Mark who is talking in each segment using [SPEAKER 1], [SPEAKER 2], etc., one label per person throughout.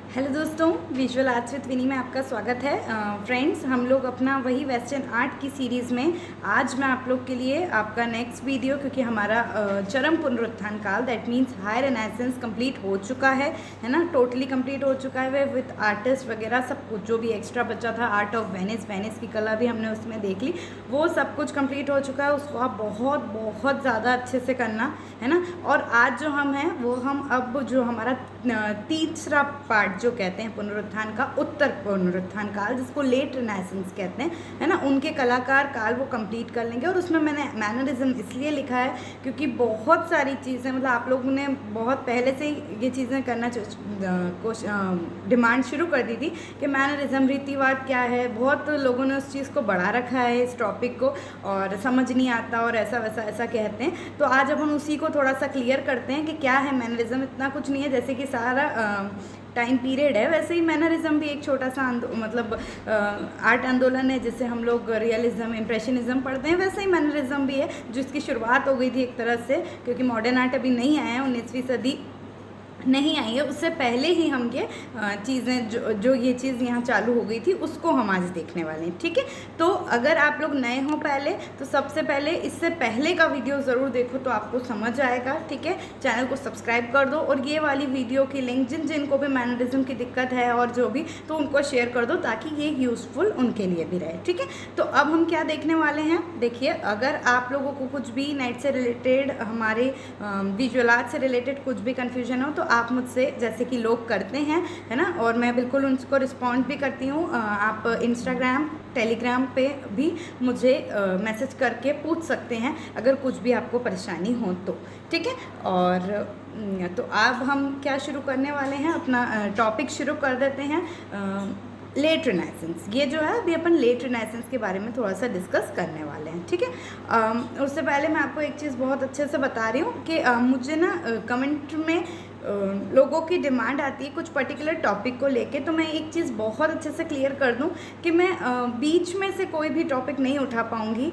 [SPEAKER 1] Hello दोस्तों, visual arts with विनी में आपका स्वागत है। फ्रेंड्स, हम लोग अपना वही वेस्टर्न आर्ट की सीरीज़ में आज मैं आप लोग के लिए आपका नेक्स्ट वीडियो, क्योंकि हमारा चरम पुनरुत्थान काल that means higher renaissance complete हो चुका है ना, टोटली कंप्लीट हो चुका है विद आर्टिस्ट वगैरह सब कुछ। जो भी एक्स्ट्रा बचा था, आर्ट ऑफ वेनिस की कला भी हमने उसमें देख ली, वो सब कुछ कंप्लीट हो चुका है। उसको आप बहुत बहुत ज़्यादा अच्छे से करना है ना। और आज जो हम हैं वो हम अब जो हमारा तीसरा पार्ट जो कहते हैं पुनरुत्थान का, उत्तर पुनरुत्थान काल, जिसको लेट रेनेसेंस कहते हैं, है ना, उनके कलाकार काल वो कंप्लीट कर लेंगे। और उसमें मैंने मैनरिज्म इसलिए लिखा है क्योंकि बहुत सारी चीज़ें, मतलब आप लोगों ने बहुत पहले से ही ये चीज़ें करना डिमांड शुरू कर दी थी कि मैनरिज्म रीतिवाद क्या है। बहुत लोगों ने उस चीज़ को बढ़ा रखा है, इस टॉपिक को, और समझ नहीं आता और ऐसा वैसा ऐसा कहते हैं। तो आज अब हम उसी को थोड़ा सा क्लियर करते हैं कि क्या है मैनरिज्म। इतना कुछ नहीं है, जैसे कि सारा टाइम पीरियड है, वैसे ही मैनरिज्म भी एक छोटा सा मतलब आर्ट आंदोलन है, जिससे हम लोग रियलिज्म इम्प्रेशनिज्म पढ़ते हैं। वैसे ही मैनरिज्म भी है, जिसकी शुरुआत हो गई थी एक तरह से, क्योंकि मॉडर्न आर्ट अभी नहीं आया है, 19वीं सदी नहीं आई है, उससे पहले ही हम ये चीज़ें जो ये चीज़ यहाँ चालू हो गई थी उसको हम आज देखने वाले हैं। ठीक है, तो अगर आप लोग नए हों पहले, तो सबसे पहले इससे पहले का वीडियो ज़रूर देखो तो आपको समझ आएगा। ठीक है, चैनल को सब्सक्राइब कर दो और ये वाली वीडियो की लिंक जिनको भी मैनरिज्म की दिक्कत है और जो भी, तो उनको शेयर कर दो ताकि ये यूज़फुल उनके लिए भी रहे। ठीक है, तो अब हम क्या देखने वाले हैं, देखिए, अगर आप लोगों को कुछ भी नाइट से रिलेटेड, हमारे विजुअल आर्ट से रिलेटेड कुछ भी कन्फ्यूजन हो, तो आप मुझसे, जैसे कि लोग करते हैं, है ना, और मैं बिल्कुल उनको रिस्पॉन्ड भी करती हूँ। आप इंस्टाग्राम, टेलीग्राम पे भी मुझे मैसेज करके पूछ सकते हैं अगर कुछ भी आपको परेशानी हो तो। ठीक है, और तो अब हम क्या शुरू करने वाले हैं, अपना टॉपिक शुरू कर देते हैं। लेट रेनेसेंस, ये जो है अभी अपन लेट रेनेसेंस के बारे में थोड़ा सा डिस्कस करने वाले हैं। ठीक है, उससे पहले मैं आपको एक चीज़ बहुत अच्छे से बता रही हूँ कि मुझे ना कमेंट में लोगों की डिमांड आती है कुछ पर्टिकुलर टॉपिक को लेके, तो मैं एक चीज़ बहुत अच्छे से क्लियर कर दूं कि मैं बीच में से कोई भी टॉपिक नहीं उठा पाऊंगी।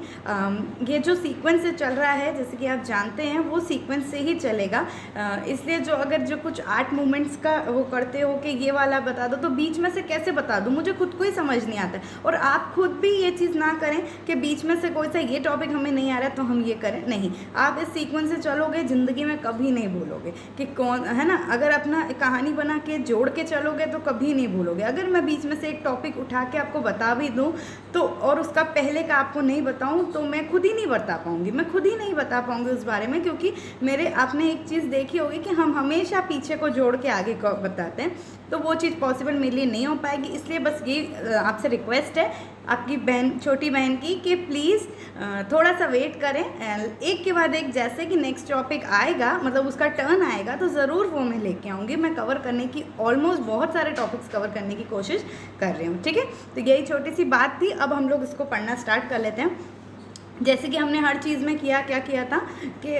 [SPEAKER 1] ये जो सीक्वेंस से चल रहा है, जैसे कि आप जानते हैं, वो सीक्वेंस से ही चलेगा। इसलिए जो कुछ आर्ट मूवमेंट्स का वो करते हो कि ये वाला बता दो, तो बीच में से कैसे बता दूँ, मुझे खुद को ही समझ नहीं आता। और आप खुद भी ये चीज़ ना करें कि बीच में से कोई सा ये टॉपिक हमें नहीं आ रहा है तो हम ये करें, नहीं। आप इस सीक्वेंस से चलोगे, ज़िंदगी में कभी नहीं भूलोगे कि कौन है ना। अगर अपना कहानी बना के जोड़ के चलोगे तो कभी नहीं भूलोगे। अगर मैं बीच में से एक टॉपिक उठा के आपको बता भी दूँ तो, और उसका पहले का आपको नहीं बताऊँ, तो मैं खुद ही नहीं बता पाऊँगी, मैं खुद ही नहीं बता पाऊँगी उस बारे में, क्योंकि मेरे आपने एक चीज़ देखी होगी कि हम हमेशा पीछे को जोड़ के आगे को बताते हैं, तो वो चीज़ पॉसिबल मेरे लिए नहीं हो पाएगी। इसलिए बस ये आपसे रिक्वेस्ट है, आपकी बहन, छोटी बहन की, कि प्लीज़ थोड़ा सा वेट करें। एक के बाद एक जैसे कि नेक्स्ट टॉपिक आएगा, मतलब उसका टर्न आएगा, तो ज़रूर वो मैं लेके आऊँगी। मैं कवर करने की, ऑलमोस्ट बहुत सारे टॉपिक्स कवर करने की कोशिश कर रही हूँ। ठीक है, तो यही छोटी सी बात थी। अब हम लोग इसको पढ़ना स्टार्ट कर लेते हैं। जैसे कि हमने हर चीज़ में क्या किया था कि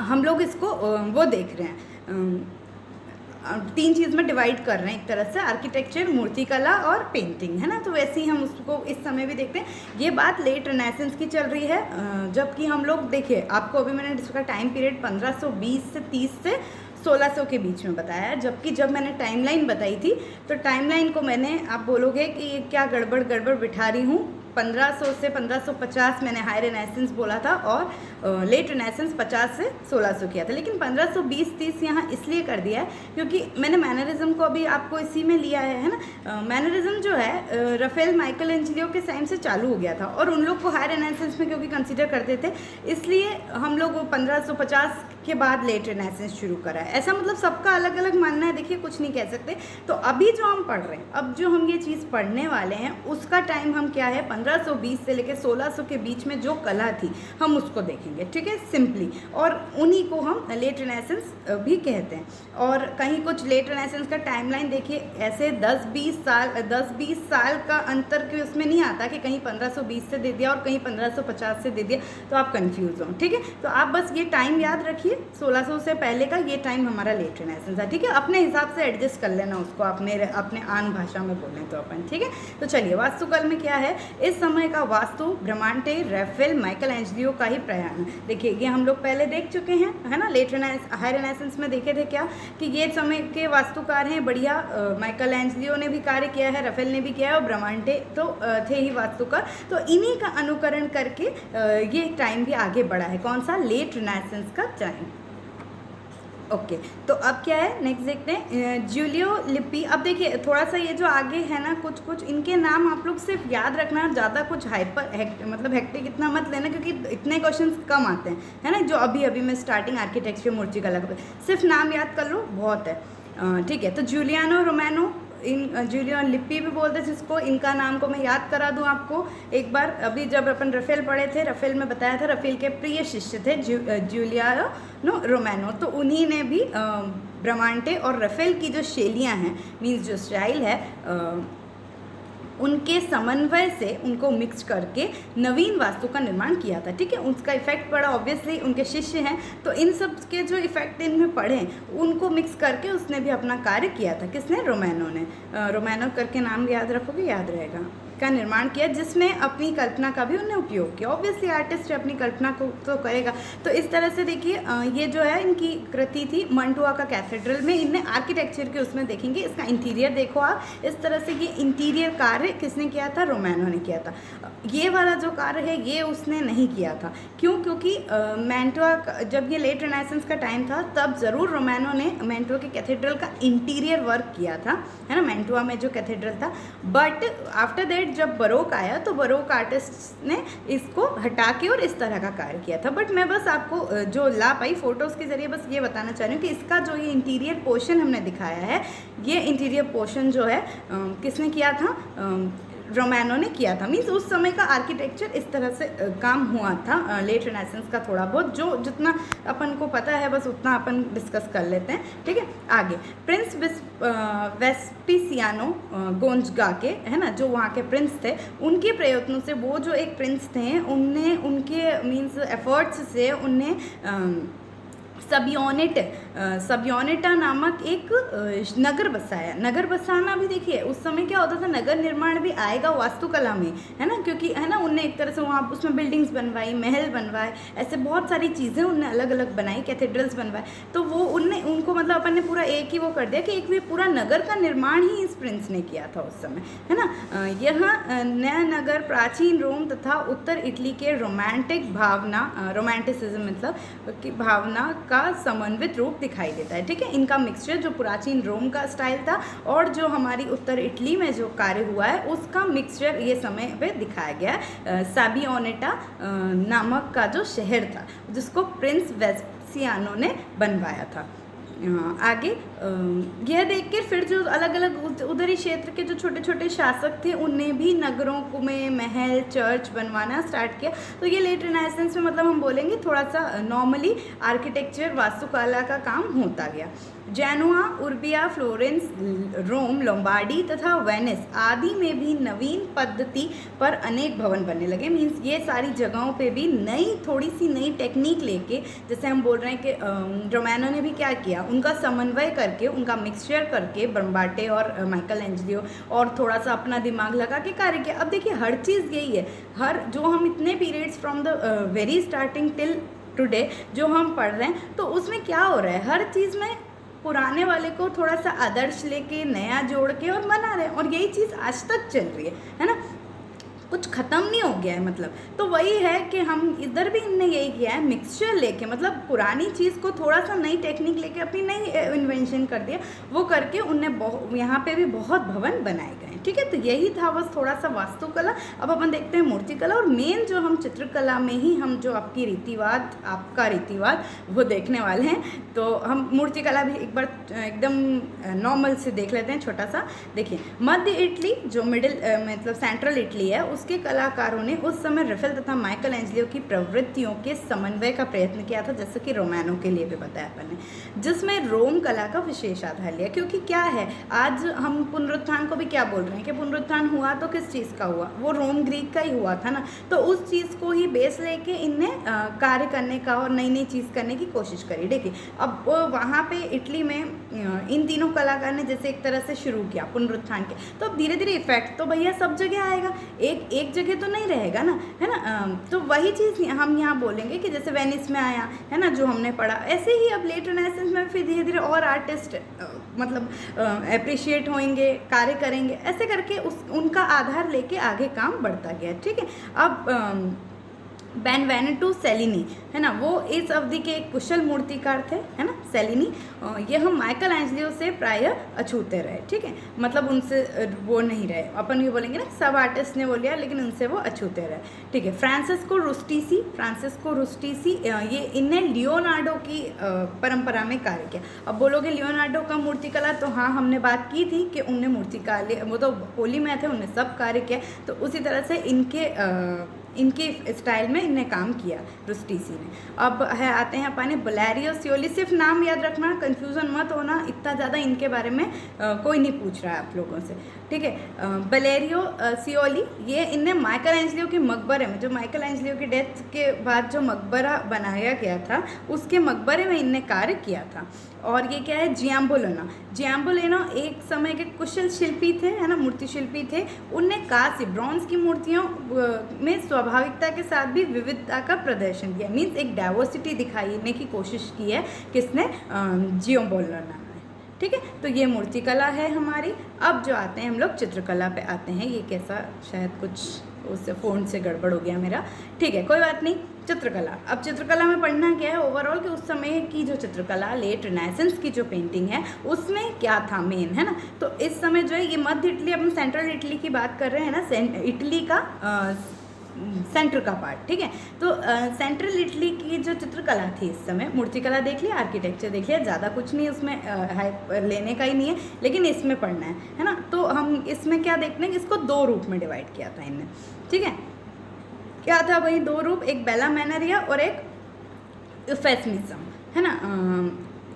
[SPEAKER 1] हम लोग इसको वो देख रहे हैं, 3 चीज़ में डिवाइड कर रहे हैं, एक तरह से आर्किटेक्चर, मूर्तिकला और पेंटिंग, है ना। तो वैसे ही हम उसको इस समय भी देखते हैं। ये बात लेट रेनेसेंस की चल रही है, जबकि हम लोग, देखिए, आपको अभी मैंने इसका टाइम पीरियड 1520 से 30 से 1600 के बीच में बताया है। जबकि जब मैंने टाइमलाइन बताई थी, तो टाइमलाइन को मैंने, आप बोलोगे कि ये क्या गड़बड़ बिठा रही हूँ, 1500 से 1550 मैंने हाई रेनेसेंस बोला था, और लेट रेनेसेंस 50 से 1600 किया था। लेकिन 1520-30 यहाँ इसलिए कर दिया है क्योंकि मैंने मैनरिज्म को अभी आपको इसी में लिया है ना। मैनरिज्म जो है राफेल माइकल एंजेलियो के टाइम से चालू हो गया था, और उन लोग को हाई रेनेसेंस में क्योंकि कंसिडर करते थे, इसलिए हम लोग 1550 के बाद लेट रेनेसेंस शुरू करा है। ऐसा मतलब सबका अलग अलग मानना है, देखिए, कुछ नहीं कह सकते। तो अभी जो हम पढ़ रहे हैं, अब जो हम ये चीज़ पढ़ने वाले हैं, उसका टाइम हम क्या है, 1520 से लेकर 1600 के बीच में जो कला थी, हम उसको देखेंगे। ठीक है, सिंपली, और उन्हीं को हम लेट रेनेसेंस भी कहते हैं। और कहीं कुछ लेट रेनेसेंस का टाइमलाइन देखिए, ऐसे 10-20 साल का अंतर के उसमें नहीं आता कि कहीं 1520 से दे दिया और कहीं 1550 से दे दिया, तो आप कंफ्यूज हो। ठीक है, तो आप बस ये टाइम याद रखिए, देखिए 1600 से पहले का ये टाइम हमारा लेट रिनेसेंस है, ठीक है। अपने हिसाब से एडजस्ट कर लेना उसको, अपने आन भाषा में बोलें तो अपन, ठीक है। तो चलिए वास्तुकला में क्या है, इस समय का वास्तु ब्रह्मांडे, राफेल, माइकल एंजेलियो का ही प्रयाण। देखिए ये हम लोग पहले देख चुके हैं, है ना। हाई रिनेसेंस में देखे थे क्या कि ये समय के वास्तुकार हैं बढ़िया, माइकल एंजेलियो ने भी कार्य किया है, राफेल ने भी किया है, और ब्रह्मांडे तो थे ही वास्तुकार। तो इन्हीं का अनुकरण करके ये टाइम भी आगे बढ़ा है। कौन सा? लेट रिनेसेंस का टाइम। ओके तो अब क्या है, नेक्स्ट देखते हैं जूलियो लिपि। अब देखिए थोड़ा सा ये जो आगे है ना, कुछ इनके नाम आप लोग सिर्फ याद रखना, ज़्यादा कुछ मतलब हेक्टिक इतना मत लेना, क्योंकि इतने क्वेश्चंस कम आते हैं, है ना। जो अभी मैं स्टार्टिंग आर्किटेक्चर मूर्तिकला का, सिर्फ नाम याद कर लो बहुत है, ठीक है। तो जूलियानो रोमानो, जूलियन लिपि भी बोलते हैं जिसको, इनका नाम को मैं याद करा दूं आपको एक बार। अभी जब अपन राफेल पढ़े थे, राफेल में बताया था राफेल के प्रिय शिष्य थे जूलियानो रोमानो। तो उन्हीं ने भी ब्रह्मांडे और राफेल की जो शैलियाँ हैं, मीन्स जो स्टाइल है, उनके समन्वय से उनको मिक्स करके नवीन वास्तु का निर्माण किया था, ठीक है। उसका इफेक्ट पड़ा, ऑब्वियसली उनके शिष्य हैं तो इन सब के जो इफेक्ट इनमें पड़े उनको मिक्स करके उसने भी अपना कार्य किया था। किसने? रोमानो ने। रोमानो करके नाम याद रखोगे, याद रहेगा, का निर्माण किया, जिसमें अपनी कल्पना का भी उन्होंने उपयोग किया। ऑब्वियसली आर्टिस्ट अपनी कल्पना को तो करेगा। तो इस तरह से देखिए ये जो है इनकी कृति थी मंटुआ का कैथेड्रल में। इनने आर्किटेक्चर के उसमें देखेंगे, इसका इंटीरियर देखो आप, इस तरह से ये इंटीरियर कार्य किसने किया था? रोमानो ने किया था। ये वाला जो कार्य है ये उसने नहीं किया था। क्यों? क्योंकि मैंटुआ जब ये लेट रिनेसेंस का टाइम था तब ज़रूर रोमानो ने मैंटुआ के कैथेड्रल का इंटीरियर वर्क किया था, है ना, मैंटुआ में जो कैथेड्रल था। बट आफ्टर दैट जब बरोक आया तो बरोक आर्टिस्ट ने इसको हटा के और इस तरह का कार्य किया था। बट मैं बस आपको जो ला पाई फोटोज़ के ज़रिए बस ये बताना चाह रही हूँ कि इसका जो ये इंटीरियर पोर्शन हमने दिखाया है, ये इंटीरियर पोर्शन जो है किसने किया था? रोमानो ने किया था। मीन्स उस समय का आर्किटेक्चर इस तरह से काम हुआ था। लेट रिनेसेंस का थोड़ा बहुत जो जितना अपन को पता है बस उतना अपन डिस्कस कर लेते हैं, ठीक है। आगे प्रिंस वेस्पिसियानो गोंजगा के, है ना, जो वहाँ के प्रिंस थे, उनके प्रयत्नों से वो जो एक प्रिंस थे उनने उनके मीन्स एफर्ट्स से उनने सबियोनेटा नामक एक नगर बसाया। नगर बसाना भी देखिए उस समय क्या होता था, नगर निर्माण भी आएगा वास्तुकला में, है ना, क्योंकि है ना उनने एक तरह से वहाँ उसमें बिल्डिंग्स बनवाई, महल बनवाए, ऐसे बहुत सारी चीज़ें उनने अलग अलग बनाई, कैथेड्रल्स बनवाए। तो वो उनको मतलब अपन ने पूरा एक ही वो कर दिया कि एक भी पूरा नगर का निर्माण ही इस प्रिंस ने किया था उस समय, है ना। यह नया नगर प्राचीन रोम तथा उत्तर इटली के रोमांटिसिज्म मतलब की भावना का समन्वित रूप दिखाई देता है, ठीक है। इनका मिक्सचर जो प्राचीन रोम का स्टाइल था और जो हमारी उत्तर इटली में जो कार्य हुआ है उसका मिक्सचर ये समय पे दिखाया गया। साबियोनेटा नामक का जो शहर था जिसको प्रिंस वेस्पिसियानो ने बनवाया था। आगे यह देख के फिर जो अलग अलग उधरी क्षेत्र के जो छोटे छोटे शासक थे उनने भी नगरों को में महल चर्च बनवाना स्टार्ट किया। तो ये लेट रिनेसेंस में मतलब हम बोलेंगे थोड़ा सा नॉर्मली आर्किटेक्चर वास्तुकला का काम होता गया। जेनुआ, उर्बिया, फ्लोरेंस, रोम, लोम्बार्डी तथा वेनिस आदि में भी नवीन पद्धति पर अनेक भवन बनने लगे। मीन्स ये सारी जगहों पे भी थोड़ी सी नई टेक्निक लेके, जैसे हम बोल रहे हैं कि रोमानो ने भी क्या किया, उनका समन्वय करके, उनका मिक्सचर करके ब्रह्मांडे और माइकल एंजेलियो और थोड़ा सा अपना दिमाग लगा के कार्य किया। अब देखिए हर चीज़ यही है, हर जो हम इतने periods from the very starting till today जो हम पढ़ रहे हैं तो उसमें क्या हो रहा है, हर चीज़ में पुराने वाले को थोड़ा सा आदर्श लेके नया जोड़ के और बना रहे हैं, और यही चीज़ आज तक चल रही है ना, कुछ ख़त्म नहीं हो गया है। मतलब तो वही है कि हम इधर भी इनने यही किया है, मिक्सचर लेके, मतलब पुरानी चीज़ को थोड़ा सा नई टेक्निक लेके अपनी नई इन्वेंशन कर दिया, वो करके उनने यहाँ पे भी बहुत भवन बनाए गए, ठीक है। तो यही था बस थोड़ा सा वास्तुकला। अब अपन देखते हैं मूर्तिकला, और मेन जो हम चित्रकला में ही हम जो आपका रीतिवाद वो देखने वाले हैं। तो हम मूर्तिकला भी एक बार एकदम नॉर्मल से देख लेते हैं, छोटा सा। देखिए मध्य इटली जो मिडिल मतलब सेंट्रल इटली है उसके कलाकारों ने उस समय राफेल तथा माइकल एंजेलियो की प्रवृत्तियों के समन्वय का प्रयत्न किया था, जैसे कि रोमानो के लिए भी बताया अपन ने, जिसमें रोम कला का विशेष आधार लिया। क्योंकि क्या है, आज हम पुनरुत्थान को भी क्या बोल रहे हैं कि पुनरुत्थान हुआ तो किस चीज़ का हुआ, वो रोम ग्रीक का ही हुआ था ना। तो उस चीज़ को ही बेस लेके इनने कार्य करने का और नई नई चीज़ करने की कोशिश करी। देखिए अब वहाँ पे इटली में इन तीनों कलाकार ने जैसे एक तरह से शुरू किया पुनरुत्थान के, तो अब धीरे धीरे इफेक्ट तो भैया सब जगह आएगा, एक जगह तो नहीं रहेगा ना, है ना। तो वही चीज़ हम यहाँ बोलेंगे कि जैसे वेनिस में आया है ना, जो हमने पढ़ा, ऐसे ही अब लेट रेनेसेंस में फिर धीरे धीरे और आर्टिस्ट मतलब अप्रिशिएट होंगे, कार्य करेंगे, ऐसे करके उनका आधार लेके आगे काम बढ़ता गया। ठीक है, अब बेनवेनुटो सेलिनी है ना, वो इस अवधि के एक कुशल मूर्तिकार थे, है ना, सेलिनी। ये हम माइकल एंजलियो से प्रायः अछूते रहे। ठीक है, मतलब उनसे वो नहीं रहे, अपन ये बोलेंगे ना सब आर्टिस्ट ने वो लिया लेकिन उनसे वो अछूते रहे। ठीक है, फ्रांसिस्को रुस्टिसी ये इनने लियोनार्डो की परंपरा में कार्य किया। अब बोलोगे लियोनार्डो का मूर्तिकला, तो हाँ हमने बात की थी कि उनने मूर्तिकला, वो तो होली में थे, उनने सब कार्य किया। तो उसी तरह से इनके स्टाइल में इनने काम किया रुस्टिसी ने। अब है आते हैं अपने बलेरियो सियोली, सिर्फ नाम याद रखना, कंफ्यूजन मत होना, इतना ज़्यादा इनके बारे में कोई नहीं पूछ रहा है आप लोगों से। ठीक है, बलेरियो सियोली, ये इनने माइकल एंजलियो के मकबरे में, जो माइकल एंजलियो की डेथ के बाद जो मकबरा बनाया गया था, उसके मकबरे में इनने कार्य किया था। और ये क्या है, जियाम्बोलिनो एक समय के कुशल शिल्पी थे, है ना, मूर्ति शिल्पी थे। उनने कांस्य ब्रॉन्ज की मूर्तियों में स्वाभाविकता के साथ भी विविधता का प्रदर्शन किया, मीन्स एक डाइवर्सिटी दिखाने की कोशिश की है किसने, जियाम्बोलिनो ने। ठीक है, तो ये मूर्तिकला है हमारी। अब जो आते हैं हम लोग चित्रकला पे आते हैं। ये कैसा, शायद कुछ उससे फ़ोन से गड़बड़ हो गया मेरा। ठीक है, कोई बात नहीं। चित्रकला, अब चित्रकला में पढ़ना क्या है ओवरऑल, कि उस समय की जो चित्रकला, लेट रिनाइसेंस की जो पेंटिंग है, उसमें क्या था मेन, है ना। तो इस समय जो है ये मध्य इटली, अपन सेंट्रल इटली की बात कर रहे हैं ना, इटली का सेंटर का पार्ट। ठीक है, तो सेंट्रल इटली की जो चित्रकला थी इस समय, मूर्तिकला देख लिया, आर्किटेक्चर देख लिया, ज़्यादा कुछ नहीं उसमें लेने का ही नहीं है, लेकिन इसमें पढ़ना है ना। तो हम इसमें क्या देखते हैं कि इसको दो रूप में डिवाइड किया था इनने। ठीक है, क्या था वही दो रूप, एक बेला मैनरिया और एक इफेसिनिज्म, है ना।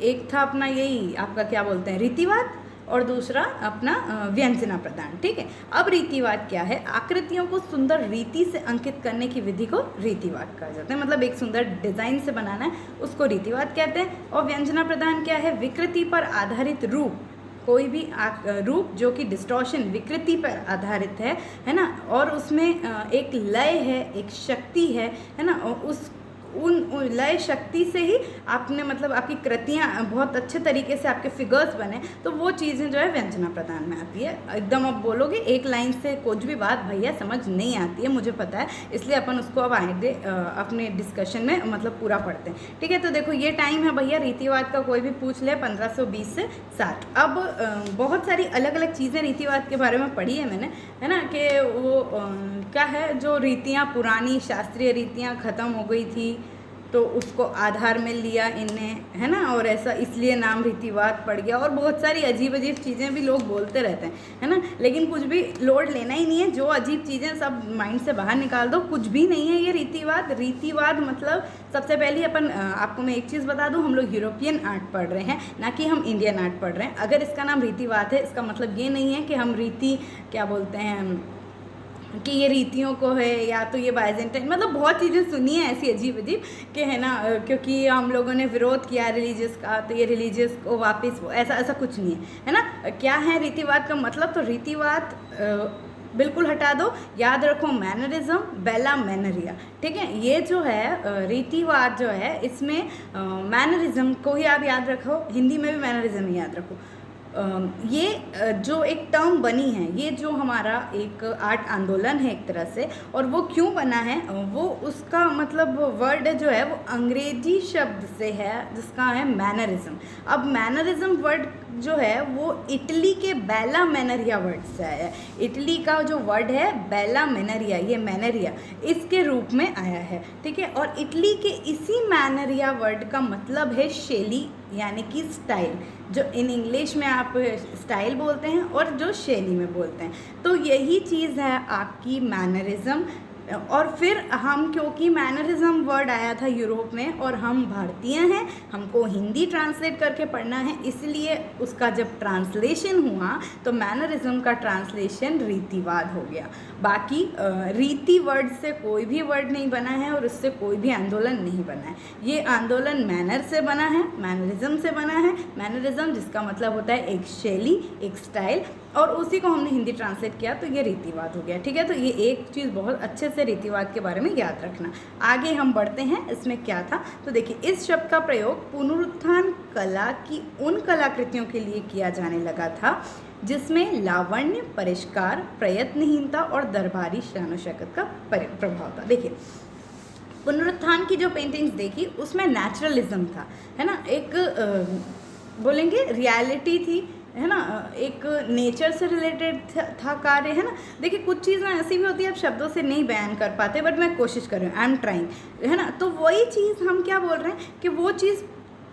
[SPEAKER 1] एक था अपना यही आपका क्या बोलते हैं रीतिवाद, और दूसरा अपना व्यंजना प्रदान। ठीक है, अब रीतिवाद क्या है, आकृतियों को सुंदर रीति से अंकित करने की विधि को रीतिवाद कहा जाता है, मतलब एक सुंदर डिज़ाइन से बनाना है, उसको रीतिवाद कहते हैं। और व्यंजना प्रदान क्या है, विकृति पर आधारित रूप, कोई भी रूप जो कि डिस्टॉर्शन, विकृति पर आधारित है ना, और उसमें एक लय है, एक शक्ति है ना, और उन लय शक्ति से ही आपने मतलब आपकी कृतियाँ बहुत अच्छे तरीके से आपके फिगर्स बने, तो वो चीज़ें जो है व्यंजना प्रदान में आती है। एकदम अब बोलोगे एक लाइन से कुछ भी बात भैया समझ नहीं आती है, मुझे पता है, इसलिए अपन उसको अब आगे अपने डिस्कशन में मतलब पूरा पढ़ते हैं। ठीक है, तो देखो ये टाइम है भैया रीतिवाद का, कोई भी पूछ ले 1520 से 60। अब बहुत सारी अलग अलग चीज़ें रीतिवाद के बारे में पढ़ी है मैंने, है ना, कि वो क्या है, जो रीतियाँ पुरानी शास्त्रीय रीतियाँ ख़त्म हो गई थी, तो उसको आधार में लिया इनने, है ना, और ऐसा इसलिए नाम रीतिवाद पड़ गया। और बहुत सारी अजीब अजीब चीज़ें भी लोग बोलते रहते हैं, है ना, लेकिन कुछ भी लोड लेना ही नहीं है, जो अजीब चीज़ें सब माइंड से बाहर निकाल दो, कुछ भी नहीं है ये रीतिवाद मतलब सबसे पहले अपन आपको मैं एक चीज़ बता दूं, हम लोग यूरोपियन आर्ट पढ़ रहे हैं, ना कि हम इंडियन आर्ट पढ़ रहे हैं। अगर इसका नाम रीतिवाद है, इसका मतलब ये नहीं है कि हम रीति क्या बोलते हैं कि ये रीतियों को है, या तो ये बाइजेंटाइन, मतलब बहुत चीज़ें सुनी है ऐसी अजीब अजीब कि, है ना, क्योंकि हम लोगों ने विरोध किया रिलीजियस का, तो ये रिलीजियस को वापस ऐसा कुछ नहीं है ना। क्या है रीतिवाद का मतलब, तो रीतिवाद बिल्कुल हटा दो, याद रखो मैनरिज्म, बेला मैनरिया। ठीक है, ये जो है रीतिवाद जो है, इसमें मैनरिज्म को ही आप याद रखो, हिंदी में भी मैनरिज्म ही याद रखो। ये जो एक टर्म बनी है, ये जो हमारा एक आर्ट आंदोलन है एक तरह से, और वो क्यों बना है, वो उसका मतलब वर्ड जो है वो अंग्रेजी शब्द से है जिसका है मैनरिज्म। अब मैनरिज्म वर्ड जो है वो इटली के बेला मैनरिया वर्ड से आया है। इटली का जो वर्ड है बेला मैनरिया, ये मैनरिया इसके रूप में आया है। ठीक है, और इटली के इसी मैनरिया वर्ड का मतलब है शैली, यानी कि स्टाइल, जो इन इंग्लिश में आप स्टाइल बोलते हैं और जो शैली में बोलते हैं। तो यही चीज़ है आपकी मैनरिज्म, और फिर हम, क्योंकि मैनरिज्म वर्ड आया था यूरोप में और हम भारतीय हैं, हमको हिंदी ट्रांसलेट करके पढ़ना है, इसलिए उसका जब ट्रांसलेशन हुआ तो मैनरिज्म का ट्रांसलेशन रीतिवाद हो गया। बाकी रीति वर्ड से कोई भी वर्ड नहीं बना है और उससे कोई भी आंदोलन नहीं बना है। ये आंदोलन मैनर से बना है, मैनरिज्म से बना है। मैनरिज्म जिसका मतलब होता है एक शैली, एक स्टाइल, और उसी को हमने हिंदी ट्रांसलेट किया तो ये रीतिवाद हो गया। ठीक है, तो ये एक चीज़ बहुत अच्छे से रीतिवाद के बारे में याद रखना। आगे हम बढ़ते हैं, इसमें क्या था। तो देखिए, इस शब्द का प्रयोग पुनरुत्थान कला की उन कलाकृतियों के लिए किया जाने लगा था जिसमें लावण्य, परिष्कार, प्रयत्नहीनता और दरबारी शान शौकत का प्रभाव था। देखिए, पुनरुत्थान की जो पेंटिंग्स देखी उसमें नेचुरलिज्म था, है ना, एक बोलेंगे रियलिटी थी, है ना, एक नेचर से रिलेटेड था कार्य, है ना। देखिए, कुछ चीज़ें ऐसी भी होती है आप शब्दों से नहीं बयान कर पाते, बट मैं कोशिश कर रही हूँ, आई एम ट्राइंग, है ना। तो वही चीज़ हम क्या बोल रहे हैं कि वो चीज़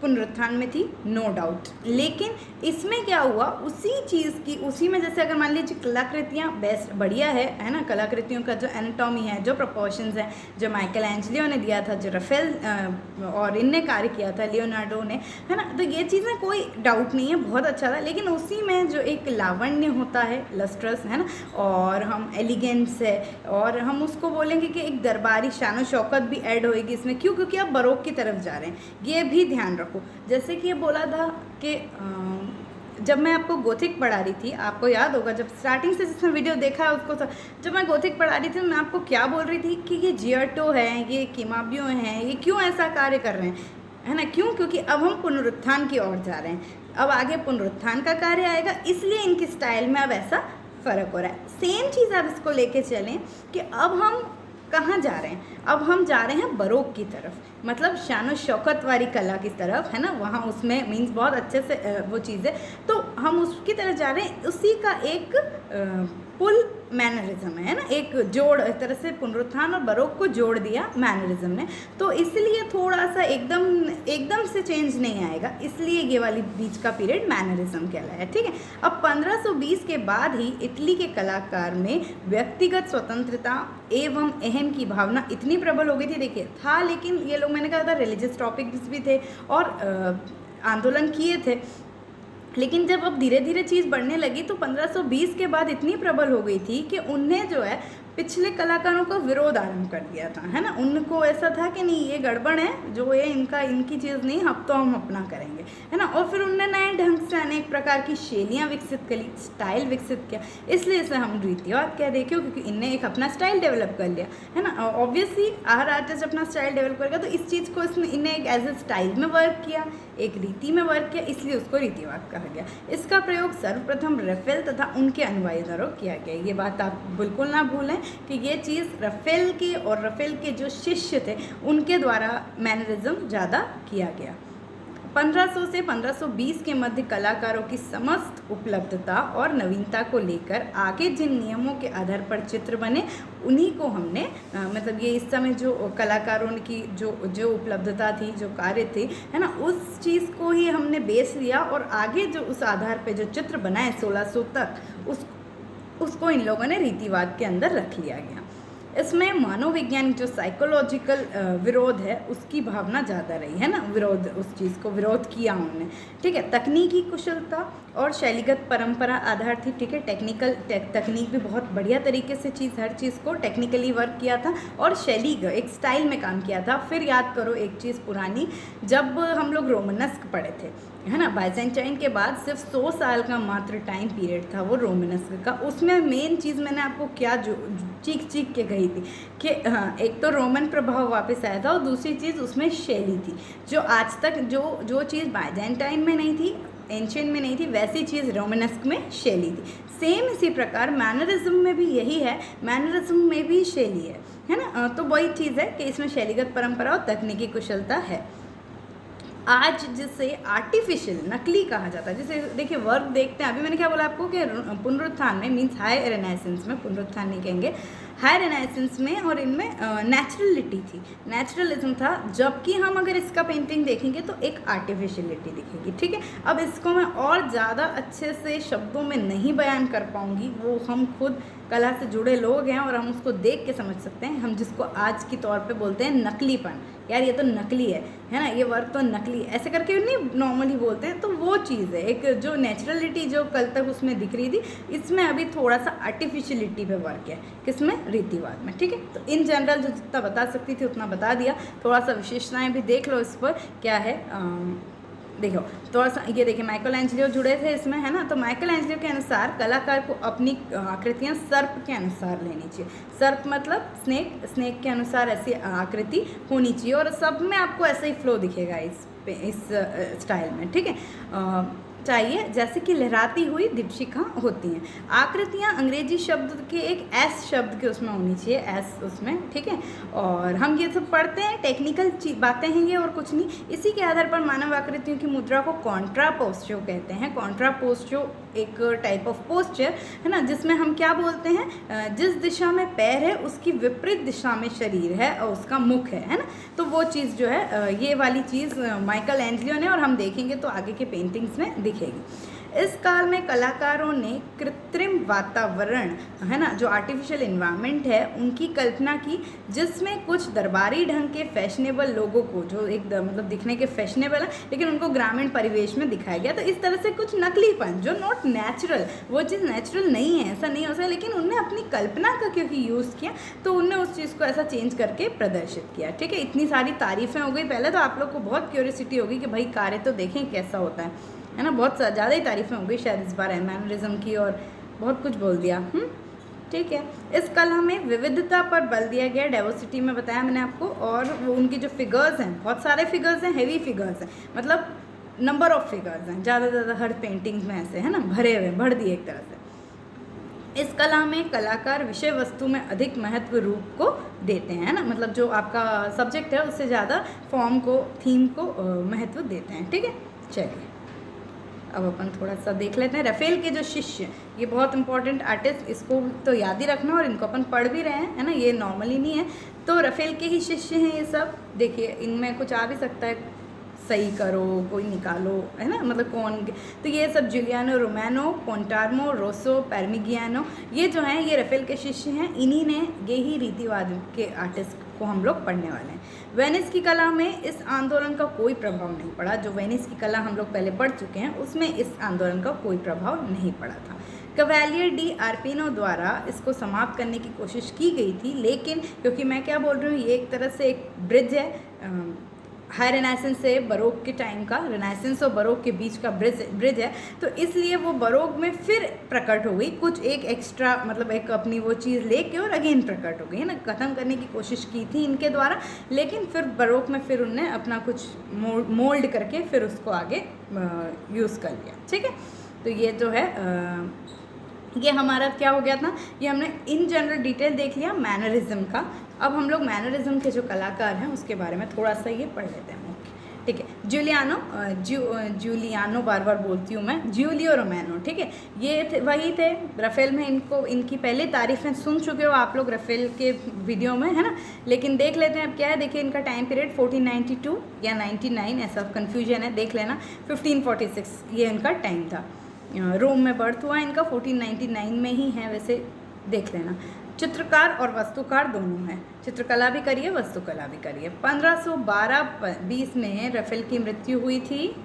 [SPEAKER 1] पुनरुत्थान में थी, नो डाउट। लेकिन इसमें क्या हुआ, उसी चीज़ की, उसी में जैसे अगर मान लीजिए कलाकृतियाँ बेस्ट बढ़िया है ना, कलाकृतियों का जो एनाटॉमी है, जो प्रोपोर्शंस है, जो माइकल एंजेलियो ने दिया था, जो रफेल और इनने कार्य किया था, लियोनार्डो ने, है ना, तो ये चीज़ें कोई डाउट नहीं है, बहुत अच्छा था। लेकिन उसी में जो एक लावण्य होता है, लस्ट्रस, है ना, और हम एलिगेंस है, और हम उसको बोलेंगे कि एक दरबारी शान शौकत भी ऐड होएगी इसमें। क्यों? क्योंकि आप बरोक की तरफ जा रहे हैं, ये भी ध्यान रखो। जैसे कि ये बोला था कि जब मैं आपको गोथिक पढ़ा रही थी, आपको याद होगा जब स्टार्टिंग से जिसने वीडियो देखा है उसको, जब मैं गोथिक पढ़ा रही थी मैं आपको क्या बोल रही थी कि ये जियर्टो हैं, ये किमाबियो हैं, ये क्यों ऐसा कार्य कर रहे हैं, है ना। क्यों? क्योंकि अब हम पुनरुत्थान की ओर जा रहे हैं, अब आगे पुनरुत्थान का कार्य आएगा, इसलिए इनकी स्टाइल में अब ऐसा फ़र्क हो रहा है। सेम चीज़ आप इसको लेके चलें कि अब हम कहाँ जा रहे हैं, अब हम जा रहे हैं बरोक की तरफ, मतलब शान शौकत वाली कला की तरफ, है ना। वहाँ उसमें मीन्स बहुत अच्छे से वो चीज़ है, तो हम उसकी तरफ जा रहे हैं। उसी का एक पुल मैनरिज्म है ना, एक जोड़, एक तरह से पुनरुत्थान और बरोक को जोड़ दिया मैनरिज्म ने, तो इसलिए थोड़ा सा एकदम से चेंज नहीं आएगा, इसलिए ये वाली बीच का पीरियड मैनरिज्म कहलाया। ठीक है, अब 1520 के बाद ही इटली के कलाकार में व्यक्तिगत स्वतंत्रता एवं अहम की भावना इतनी प्रबल हो गई थी। देखिए, था, लेकिन ये लोग, मैंने कहा था, रिलीजियस टॉपिक्स भी थे और आंदोलन किए थे, लेकिन जब अब धीरे धीरे चीज़ बढ़ने लगी तो 1520 के बाद इतनी प्रबल हो गई थी कि उनने जो है पिछले कलाकारों का विरोध आरंभ कर दिया था, है ना। उनको ऐसा था कि नहीं, ये गड़बड़ है, जो ये इनकी चीज़ नहीं, अब तो हम अपना करेंगे, है ना। और फिर उनने नए ढंग से अनेक प्रकार की शैलियाँ विकसित करी, स्टाइल विकसित किया, इसलिए इसे हम रीतिवाद कह दें। क्यों? क्योंकि इनने एक अपना स्टाइल डेवलप कर लिया, है ना। ऑब्वियसली हर आर्टिस्ट अपना स्टाइल डेवलप करेगा, तो इस चीज़ को इनने एक एज ए स्टाइल में वर्क किया, एक रीति में वर्क किया, इसलिए उसको रीतिवाद कहा गया। इसका प्रयोग सर्वप्रथम रफेल तथा उनके अनुयायी द्वारा किया गया। ये बात आप बिल्कुल ना भूलें कि ये चीज़ रफेल के और रफेल के जो शिष्य थे उनके द्वारा मैनरिज्म ज़्यादा किया गया। 1500 से 1520 के मध्य कलाकारों की समस्त उपलब्धता और नवीनता को लेकर आगे जिन नियमों के आधार पर चित्र बने उन्हीं को हमने मतलब ये इस समय जो कलाकारों की जो उपलब्धता थी, जो कार्य थे, है ना, उस चीज़ को ही हमने बेस लिया और आगे जो उस आधार पे जो चित्र बनाए 1600 तक उसको इन लोगों ने रीतिवाद के अंदर रख लिया गया। इसमें मानववैज्ञानिक जो साइकोलॉजिकल विरोध है उसकी भावना ज़्यादा रही, है ना, विरोध, उस चीज़ को विरोध किया उन्होंने। ठीक है, तकनीकी कुशलता और शैलीगत परंपरा आधार थी। ठीक है, तकनीक भी बहुत बढ़िया तरीके से हर चीज़ को टेक्निकली वर्क किया था और शैली एक स्टाइल में काम किया था। फिर याद करो एक चीज़ पुरानी, जब हम लोग रोमनस्क पढ़े थे, है ना, बाइजेंटाइन के बाद सिर्फ 100 साल का मात्र टाइम पीरियड था वो रोमनस्क का। उसमें मेन चीज़ मैंने आपको क्या जो चीख के गई थी कि हाँ, एक तो रोमन प्रभाव वापस आया था और दूसरी चीज़ उसमें शैली थी, जो आज तक जो चीज़ बाइजेंटाइन में नहीं थी, एंशियंट में नहीं थी, वैसी चीज़ रोमनस्क में शैली थी। सेम इसी प्रकार मैनरिज्म में भी यही है, मैनरिज्म में भी शैली है ना। तो वही चीज़ है कि इसमें शैलीगत परंपरा और तकनीकी कुशलता है। आज जिसे आर्टिफिशियल, नकली कहा जाता है, जैसे देखिए वर्क देखते हैं, अभी मैंने क्या बोला आपको कि पुनरुत्थान में मीन्स हाई रेनेसेंस में, पुनरुत्थान नहीं कहेंगे, हाई रेनेसेंस में और इनमें नेचुरलिटी थी, नेचुरलिज्म था, जबकि हम अगर इसका पेंटिंग देखेंगे तो एक आर्टिफिशियलिटी दिखेगी। ठीक है, अब इसको मैं और ज़्यादा अच्छे से शब्दों में नहीं बयान कर पाऊँगी, वो हम खुद कला से जुड़े लोग हैं और हम उसको देख के समझ सकते हैं। हम जिसको आज की तौर पे बोलते हैं नकलीपन, यार ये तो नकली है ना, ये वर्क तो नकली, ऐसे करके नहीं नॉर्मली बोलते हैं, तो वो चीज़ है। एक जो नेचुरलिटी जो कल तक उसमें दिख रही थी, इसमें अभी थोड़ा सा आर्टिफिशियलिटी पे वर्क है, किसमें, रीतिवाद में। ठीक है, तो इन जनरल जो जितना बता सकती थी उतना बता दिया, थोड़ा सा विशेषताएँ भी देख लो इस पर क्या है। देखो थोड़ा सा ये देखिए, माइकल एंजेलो जुड़े थे इसमें, है ना। तो माइकल एंजेलो के अनुसार कलाकार को अपनी आकृतियाँ सर्प के अनुसार लेनी चाहिए। सर्प मतलब स्नेक, स्नेक के अनुसार ऐसी आकृति होनी चाहिए और सब में आपको ऐसा ही फ्लो दिखेगा इस स्टाइल में। ठीक है, चाहिए जैसे कि लहराती हुई दीपशिखा होती हैं। आकृतियाँ अंग्रेजी शब्द के एक एस शब्द के उसमें होनी चाहिए, एस उसमें। ठीक है, और हम ये सब पढ़ते हैं, टेक्निकल बातें हैं ये और कुछ नहीं। इसी के आधार पर मानव आकृतियों की मुद्रा को कॉन्ट्रापोस्चर कहते हैं। कॉन्ट्रापोस्चर एक टाइप ऑफ पोस्चर है ना, जिसमें हम क्या बोलते हैं, जिस दिशा में पैर है उसकी विपरीत दिशा में शरीर है और उसका मुख है ना। तो वो चीज़ जो है, ये वाली चीज़ माइकल एंजेलो ने, और हम देखेंगे तो आगे के पेंटिंग्स में दिखेगी। इस काल में कलाकारों ने कृत्रिम वातावरण, है ना, जो आर्टिफिशियल इन्वायरमेंट है, उनकी कल्पना की, जिसमें कुछ दरबारी ढंग के फैशनेबल लोगों को, जो एक मतलब दिखने के फैशनेबल है लेकिन उनको ग्रामीण परिवेश में दिखाया गया। तो इस तरह से कुछ नकलीपन, जो नॉट नेचुरल, वो चीज़ नेचुरल नहीं है, ऐसा नहीं हो सकता, लेकिन उनने अपनी कल्पना का क्योंकि यूज़ किया तो उनने उस चीज़ को ऐसा चेंज करके प्रदर्शित किया। ठीक है, इतनी सारी तारीफ़ें हो गई। पहले तो आप लोग को बहुत क्यूरियोसिटी होगी कि भाई कार्य तो देखें कैसा होता है ना। बहुत ज़्यादा ही तारीफ़ें हो गई शायद इस बार मैनरिज्म की, और बहुत कुछ बोल दिया। ठीक है, इस कला में विविधता पर बल दिया गया, डाइवर्सिटी में बताया मैंने आपको। और वो उनकी जो फिगर्स हैं, बहुत सारे फिगर्स हैं, हेवी फिगर्स हैं, मतलब नंबर ऑफ फिगर्स हैं, ज़्यादा हर पेंटिंग में ऐसे, है ना, भरे हुए, भर दिए एक तरह से। इस कला में कलाकार विषय वस्तु में अधिक महत्व रूप को देते हैं, ना, मतलब जो आपका सब्जेक्ट है उससे ज़्यादा फॉर्म को, थीम को महत्व देते हैं। ठीक है, चलिए अब अपन थोड़ा सा देख लेते हैं। रफेल के जो शिष्य, ये बहुत इंपॉर्टेंट आर्टिस्ट, इसको तो याद ही रखना, और इनको अपन पढ़ भी रहे हैं, है ना, ये नॉर्मली नहीं है। तो रफेल के ही शिष्य हैं ये सब। देखिए इनमें कुछ आ भी सकता है, सही करो, कोई निकालो, है ना, मतलब कौन। तो ये सब जूलियानो रोमानो, पोंटार्मो, रोसो, पार्मिगियानो, ये जो हैं ये रफेल के शिष्य हैं। इन्हीं ने, ये ही रीतिवाद के आर्टिस्ट को हम लोग पढ़ने वाले हैं। वेनिस की कला में इस आंदोलन का कोई प्रभाव नहीं पड़ा। जो वेनिस की कला हम लोग पहले पढ़ चुके हैं, उसमें इस आंदोलन का कोई प्रभाव नहीं पड़ा था। कवैलियर डी आर्पिनो द्वारा इसको समाप्त करने की कोशिश की गई थी, लेकिन क्योंकि मैं क्या बोल रही हूँ, ये एक तरह से एक ब्रिज है, हाई रेनेसेंस से बरोक के टाइम का, रेनेसेंस और बरोक के बीच का ब्रिज है, तो इसलिए वो बरोक में फिर प्रकट हो गई, कुछ एक एक्स्ट्रा, मतलब एक अपनी वो चीज़ लेके और अगेन प्रकट हो गई, है ना। ख़त्म करने की कोशिश की थी इनके द्वारा, लेकिन फिर बरोक में फिर उनने अपना कुछ मोल्ड करके फिर उसको आगे यूज़ कर लिया। ठीक है, तो ये जो है ये हमारा क्या हो गया था, ये हमने इन जनरल डिटेल देख लिया मैनरिज्म का। अब हम लोग मैनरिज्म के जो कलाकार हैं उसके बारे में थोड़ा सा ये पढ़ लेते हैं। ठीक है, जूलियानो बार बार बोलती हूँ मैं, जूलियो रोमानो। ठीक है, ये थे, वही थे रफेल में। इनको, इनकी पहले तारीफ़ें सुन चुके हो आप लोग रफेल के वीडियो में, है ना, लेकिन देख लेते हैं अब क्या है। देखिए इनका टाइम पीरियड 1492 या 99, ऐसा कन्फ्यूजन है, देख लेना। 1546 ये इनका टाइम था। रोम में बर्थ हुआ इनका, 1499 में ही है वैसे, देख लेना। चित्रकार और वस्तुकार दोनों हैं, चित्रकला भी करिए, वस्तुकला भी करिए। 1512-20 में रफेल की मृत्यु हुई थी।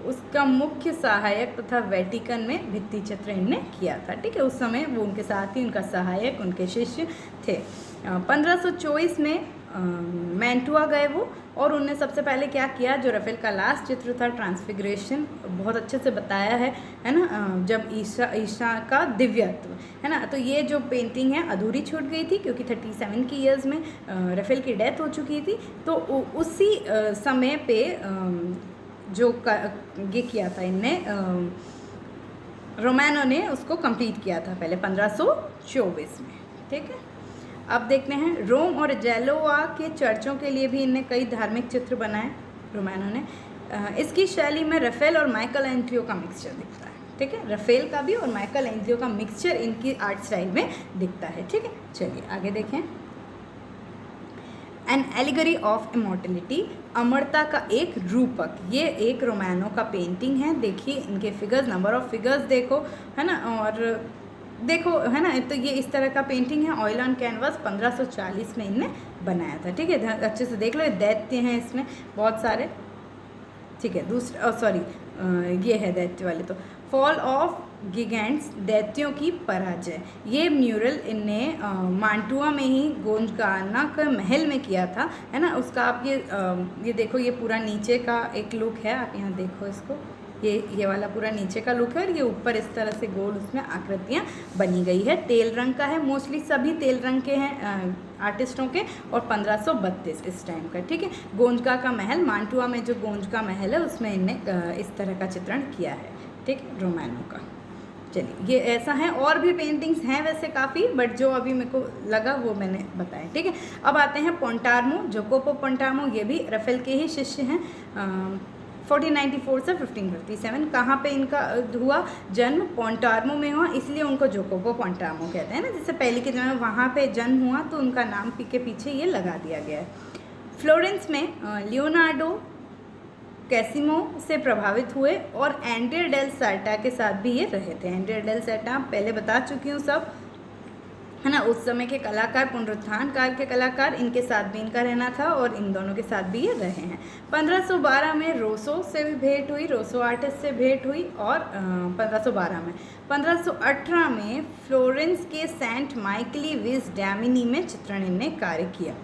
[SPEAKER 1] उसका मुख्य सहायक तथा वेटिकन में भित्ति चित्र इनने किया था। ठीक है, उस समय वो उनके साथ ही, उनका सहायक, उनके शिष्य थे। 1524 में मैंटुआ गए वो, और उनने सबसे पहले क्या किया, जो रफेल का लास्ट चित्र था ट्रांसफिग्रेशन, बहुत अच्छे से बताया है ना, जब ईसा का दिव्यत्व, है ना। तो ये जो पेंटिंग है अधूरी छूट गई थी क्योंकि 37 की ईयर्स में रफेल की डेथ हो चुकी थी। तो उसी समय पे जो ये किया था इनने, रोमानो ने उसको कंप्लीट किया था पहले 1524 में। ठीक है, अब देखते हैं रोम और जेलोआ के चर्चों के लिए भी इनने कई धार्मिक चित्र बनाए रोमानो ने। इसकी शैली में रफेल और माइकल एंजेलो का मिक्सचर दिखता है। ठीक है, रफेल का भी और माइकल एंजियो का मिक्सचर इनकी आर्ट स्टाइल में दिखता है। ठीक है, चलिए आगे देखें। एन एलिगरी ऑफ इमॉर्टलिटी, अमरता का एक रूपक, ये एक रोमानो का पेंटिंग है। देखिए इनके फिगर्स, नंबर ऑफ फिगर्स देखो, है ना, और देखो, है ना, तो ये इस तरह का पेंटिंग है। ऑयल ऑन कैनवास 1540 में इनने बनाया था। ठीक है, अच्छे से देख लो, दैत्य हैं इसमें बहुत सारे। ठीक है, दूसरा सॉरी ये है दैत्य वाले। तो फॉल ऑफ गिगेंट्स, दैत्यों की पराजय, ये म्यूरल इनने मांटुआ में ही गोंजगाना के महल में किया था, है ना। उसका आप ये देखो, ये पूरा नीचे का एक लुक है, आप यहाँ देखो इसको, ये वाला पूरा नीचे का लुक है और ये ऊपर इस तरह से गोल उसमें आकृतियाँ बनी गई है। तेल रंग का है, मोस्टली सभी तेल रंग के हैं आर्टिस्टों के, और 1532 इस टाइम का। ठीक है, गोंजगा का महल, मांटुआ में जो गोंजगा महल है उसमें इनने इस तरह का चित्रण किया है। ठीक है, रोमानो का। चलिए ये ऐसा है, और भी पेंटिंग्स हैं वैसे काफ़ी, बट जो अभी मेरे को लगा वो मैंने बताया। ठीक है, अब आते हैं पोंटार्मो, जोकोपो पोंटार्मो, ये भी रफेल के ही शिष्य हैं। 1494 से 1557। कहाँ पे इनका हुआ जन्म? पोंटार्मो में हुआ, इसलिए उनको जोकोपो पोंटार्मो कहते हैं ना। जैसे पहले के जन्म वहाँ पे जन्म हुआ तो उनका नाम के पीछे ये लगा दिया गया है। फ्लोरेंस में लियोनार्डो कैसिमो से प्रभावित हुए और एंड्रिया डेल सार्टा के साथ भी ये रहे थे। एंड्रिया डेल सार्टा पहले बता चुकी हूँ सब, है ना, उस समय के कलाकार, पुनरुत्थान काल के कलाकार, इनके साथ भी इनका रहना था और इन दोनों के साथ भी ये रहे हैं। 1512 में रोसो से भी भेंट हुई, रोसो आर्टिस्ट से भेंट हुई, और 1512 में 1518 में फ्लोरेंस के सेंट माइकली विस डैमिनी में चित्रण इनने कार्य किया।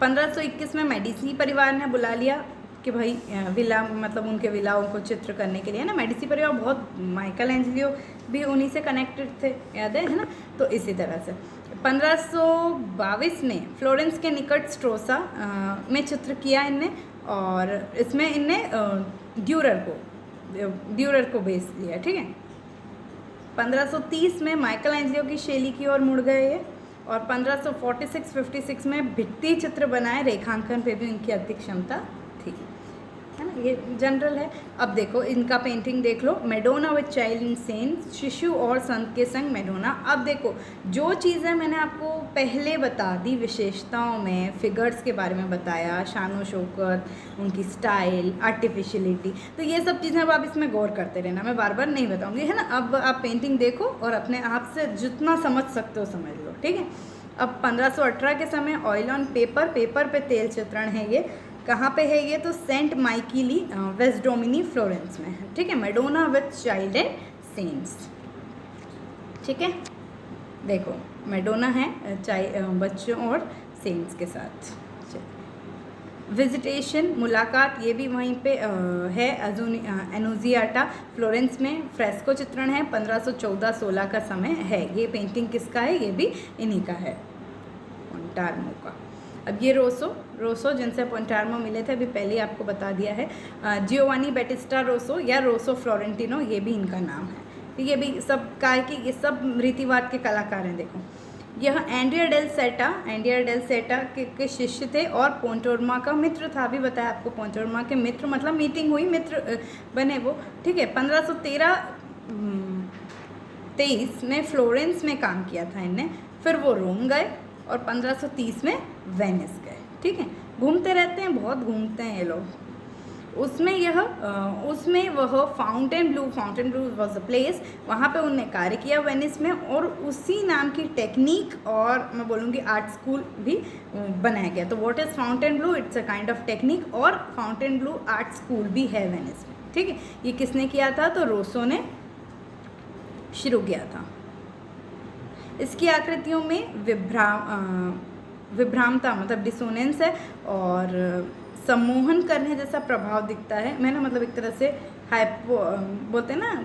[SPEAKER 1] 1521 में मेडिसी परिवार ने बुला लिया कि भाई विला, मतलब उनके विलाओं को चित्र करने के लिए, ना। मेडिसी परिवार बहुत, माइकल एंजियो भी उन्हीं से कनेक्टेड थे, याद है ना। तो इसी तरह से 1522 में फ्लोरेंस के निकट स्ट्रोसा में चित्र किया इनने, और इसमें इनने ड्यूरर को बेस लिया। ठीक है, 1530 में माइकल एंजियो की शैली की ओर मुड़ गए ये, और 1546-56 में भित्ति चित्र बनाए, रेखांकन पे भी उनकी अधिक क्षमता थी, है ना। ये जनरल है। अब देखो इनका पेंटिंग देख लो, Madonna with child in saint, शिशु और संत के संग मेडोना। अब देखो जो चीज़ें मैंने आपको पहले बता दी विशेषताओं में, फिगर्स के बारे में बताया, शानो शौकत, उनकी स्टाइल, आर्टिफिशियलिटी, तो ये सब चीज़ें अब आप इसमें गौर करते रहना, मैं बार बार नहीं बताऊँगी, है ना। अब आप पेंटिंग देखो और अपने आप से जितना समझ सकते हो समझ लो। ठीक है, अब 1518 के समय ऑयल ऑन पेपर, पेपर पे तेल चित्रण है ये। कहाँ पे है ये? तो सेंट माइकिली वेस्ट डोमिनी फ्लोरेंस में है। ठीक है, Madonna with child and cents. ठीक है, देखो मेडोना है बच्चों और सेंट्स के साथ। विजिटेशन, मुलाकात, ये भी वहीं पे है, एनोजियाटा फ्लोरेंस में। फ्रेस्को चित्रण है, 1514-16 का समय है। ये पेंटिंग किसका है? ये भी इन्हीं का है, पोंटार्मो का। अब ये रोसो जिनसे पोंटार्मो मिले थे, अभी पहले ही आपको बता दिया है। जियोवानी बैटिस्टा रोसो या रोसो फ्लोरेंटिनो, ये भी इनका नाम है। ये भी सब का है कि ये सब रीतिवाद के कलाकार हैं। देखो यह एंड्रिया डेल सेटा के शिष्य थे और पोंटोर्मा का मित्र था। अभी बताया आपको, पोंटोर्मा के मित्र मतलब मीटिंग हुई, मित्र बने वो। ठीक है, 1513-23 में फ्लोरेंस में काम किया था इनने, फिर वो रोम गए और 1530 में वेनिस गए। ठीक है, घूमते रहते हैं, बहुत घूमते हैं ये लोग। उसमें वह fountain blue was a place, वहाँ पे उनने कार्य किया वेनिस में, और उसी नाम की टेक्निक और मैं बोलूँगी आर्ट स्कूल भी बनाया गया। तो what is fountain blue? It's a kind of technique, और फाउंटेन ब्लू आर्ट स्कूल भी है वेनिस में। ठीक है, ये किसने किया था? तो रोसो ने शुरू किया था। इसकी आकृतियों में विभ्रामता मतलब डिसोनेंस है और सम्मोहन करने जैसा प्रभाव दिखता है। मैंने मतलब एक तरह से बोलते हैं ना,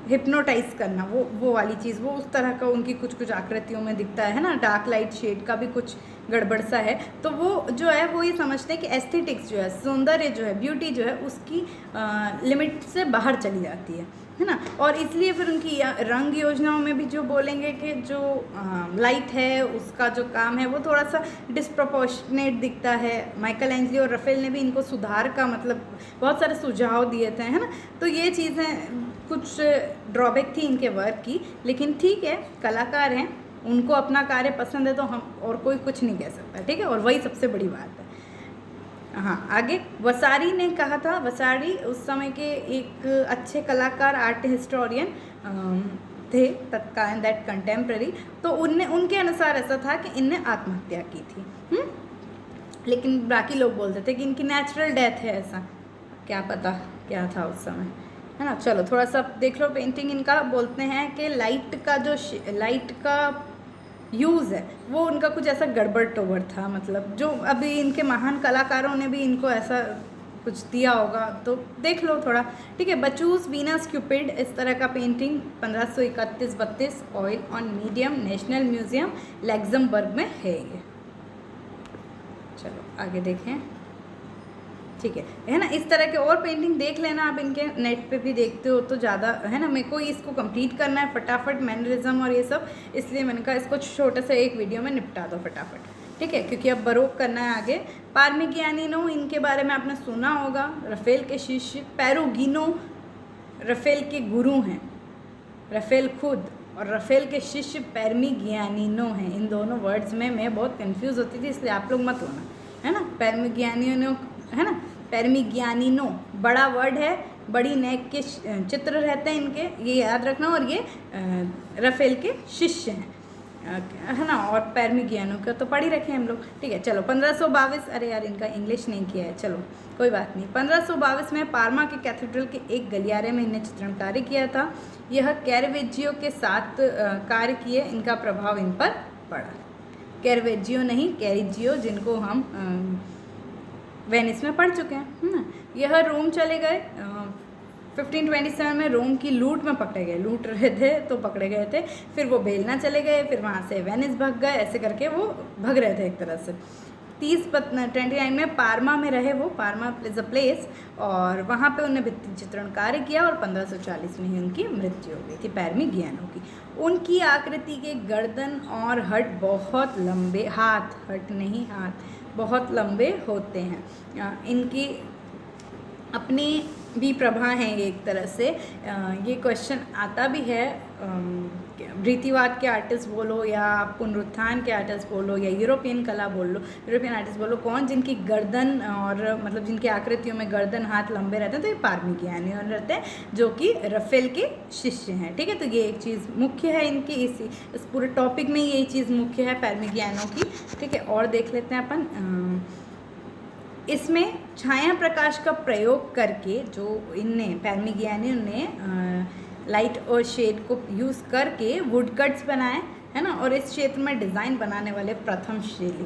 [SPEAKER 1] हिप्नोटाइज करना, वो वाली चीज़, वो उस तरह का उनकी कुछ आकृतियों में दिखता है ना। डार्क लाइट शेड का भी कुछ गड़बड़ सा है। तो वो जो है वो ये समझते हैं कि एस्थेटिक्स जो है, सौंदर्य जो है, ब्यूटी जो है, उसकी लिमिट से बाहर चली जाती है ना। और इसलिए फिर उनकी रंग योजनाओं में भी जो बोलेंगे कि जो लाइट है उसका जो काम है वो थोड़ा सा डिस्प्रपोर्शनेट दिखता है। माइकल एंजिलो और रफेल ने भी इनको सुधार का मतलब बहुत सारे सुझाव दिए थे, है ना। तो ये चीज़ें कुछ ड्रॉबैक थी इनके वर्क की, लेकिन ठीक है, कलाकार हैं, उनको अपना कार्य पसंद है तो हम और कोई कुछ नहीं कह सकता, ठीक है, और वही सबसे बड़ी बात है। हाँ, आगे वसारी ने कहा था, वसारी उस समय के एक अच्छे कलाकार, आर्ट हिस्टोरियन थे तत्कालीन, दैट कंटेम्प्रेरी। तो उनके अनुसार ऐसा था कि इनने आत्महत्या की थी, लेकिन बाकी लोग बोलते थे कि इनकी नेचुरल डेथ है, ऐसा क्या पता क्या था उस समय, है ना। चलो थोड़ा सा देख लो पेंटिंग इनका। बोलते हैं कि लाइट का यूज़ है वो उनका कुछ ऐसा गड़बड़ टोबड़ था, मतलब जो अभी इनके महान कलाकारों ने भी इनको ऐसा कुछ दिया होगा, तो देख लो थोड़ा, ठीक है। बचूस वीनस क्यूपिड, इस तरह का painting 1531-32, oil on medium, national museum Luxembourg में है ये। चलो आगे देखें, ठीक है ना। इस तरह के और पेंटिंग देख लेना आप, इनके नेट पे भी देखते हो तो ज़्यादा, है ना। मेरे को इसको कंप्लीट करना है फटाफट, मैनरिज्म और ये सब, इसलिए मैंने कहा इसको छोटे से एक वीडियो में निपटा दो फटाफट, ठीक है, क्योंकि अब बरोक करना है आगे। पार्मिगियानिनो, इनके बारे में आपने सुना होगा, रफेल के शिष्य। पेरुगिनो रफेल के गुरु हैं, रफेल खुद, और रफेल के शिष्य पार्मिगियानिनो हैं। इन दोनों वर्ड्स में मैं बहुत कंफ्यूज होती थी, इसलिए आप लोग मत होना, है ना। पार्मिगियानिनो, है ना, पार्मिगियानिनो बड़ा वर्ड है, बड़ी नेक के चित्र रहते हैं इनके, ये याद रखना। और ये रफेल के शिष्य हैं, है ना। और पार्मिगियानो का तो पढ़ ही रखे हम लोग, ठीक है। चलो 1522, अरे यार इनका इंग्लिश नहीं किया है, चलो कोई बात नहीं। 1522 में पार्मा के कैथेड्रल के एक गलियारे में इन्हें चित्रण कार्य किया था। यह कैरवेजियो के साथ कार्य किए, इनका प्रभाव इन पर पड़ा। कैरवेजियो नहीं, कैरिजियो, जिनको हम वेनिस में पढ़ चुके हैं, है ना। यह रोम चले गए, 1527 में रोम की लूट में पकड़े गए, लूट रहे थे तो पकड़े गए थे। फिर वो बेलना चले गए, फिर वहाँ से वेनिस भाग गए, ऐसे करके वो भग रहे थे एक तरह से। 29 में पार्मा में रहे वो, पार्मा इज अ प्लेस, और वहाँ पे उन्हें भित्ति चित्रण कार्य किया, और 1540 में ही उनकी मृत्यु हो गई थी पार्मिगियानो की। उनकी आकृति के गर्दन और हट बहुत लंबे, हट नहीं हाथ बहुत लंबे होते हैं। इनकी अपनी भी प्रभा है एक तरह से। ये क्वेश्चन आता भी है, रीतिवाद के आर्टिस्ट बोलो या पुनरुत्थान के आर्टिस्ट बोलो या यूरोपियन कला बोल लो, यूरोपियन आर्टिस्ट बोलो, कौन जिनकी गर्दन और मतलब जिनकी आकृतियों में गर्दन हाथ लंबे रहते हैं, तो ये पार्मिगियानो रहते हैं, जो कि रफेल के शिष्य हैं, ठीक है। तो ये एक चीज़ मुख्य है इनकी, इस पूरे टॉपिक में यही चीज़ मुख्य है पार्मिगियानो की, ठीक है। और देख लेते हैं अपन, इसमें छाया प्रकाश का प्रयोग करके, जो इनने पार्मिगियानो ने लाइट और शेड को यूज़ करके वुड कट्स बनाए, है ना। और इस क्षेत्र में डिज़ाइन बनाने वाले प्रथम शिल्पी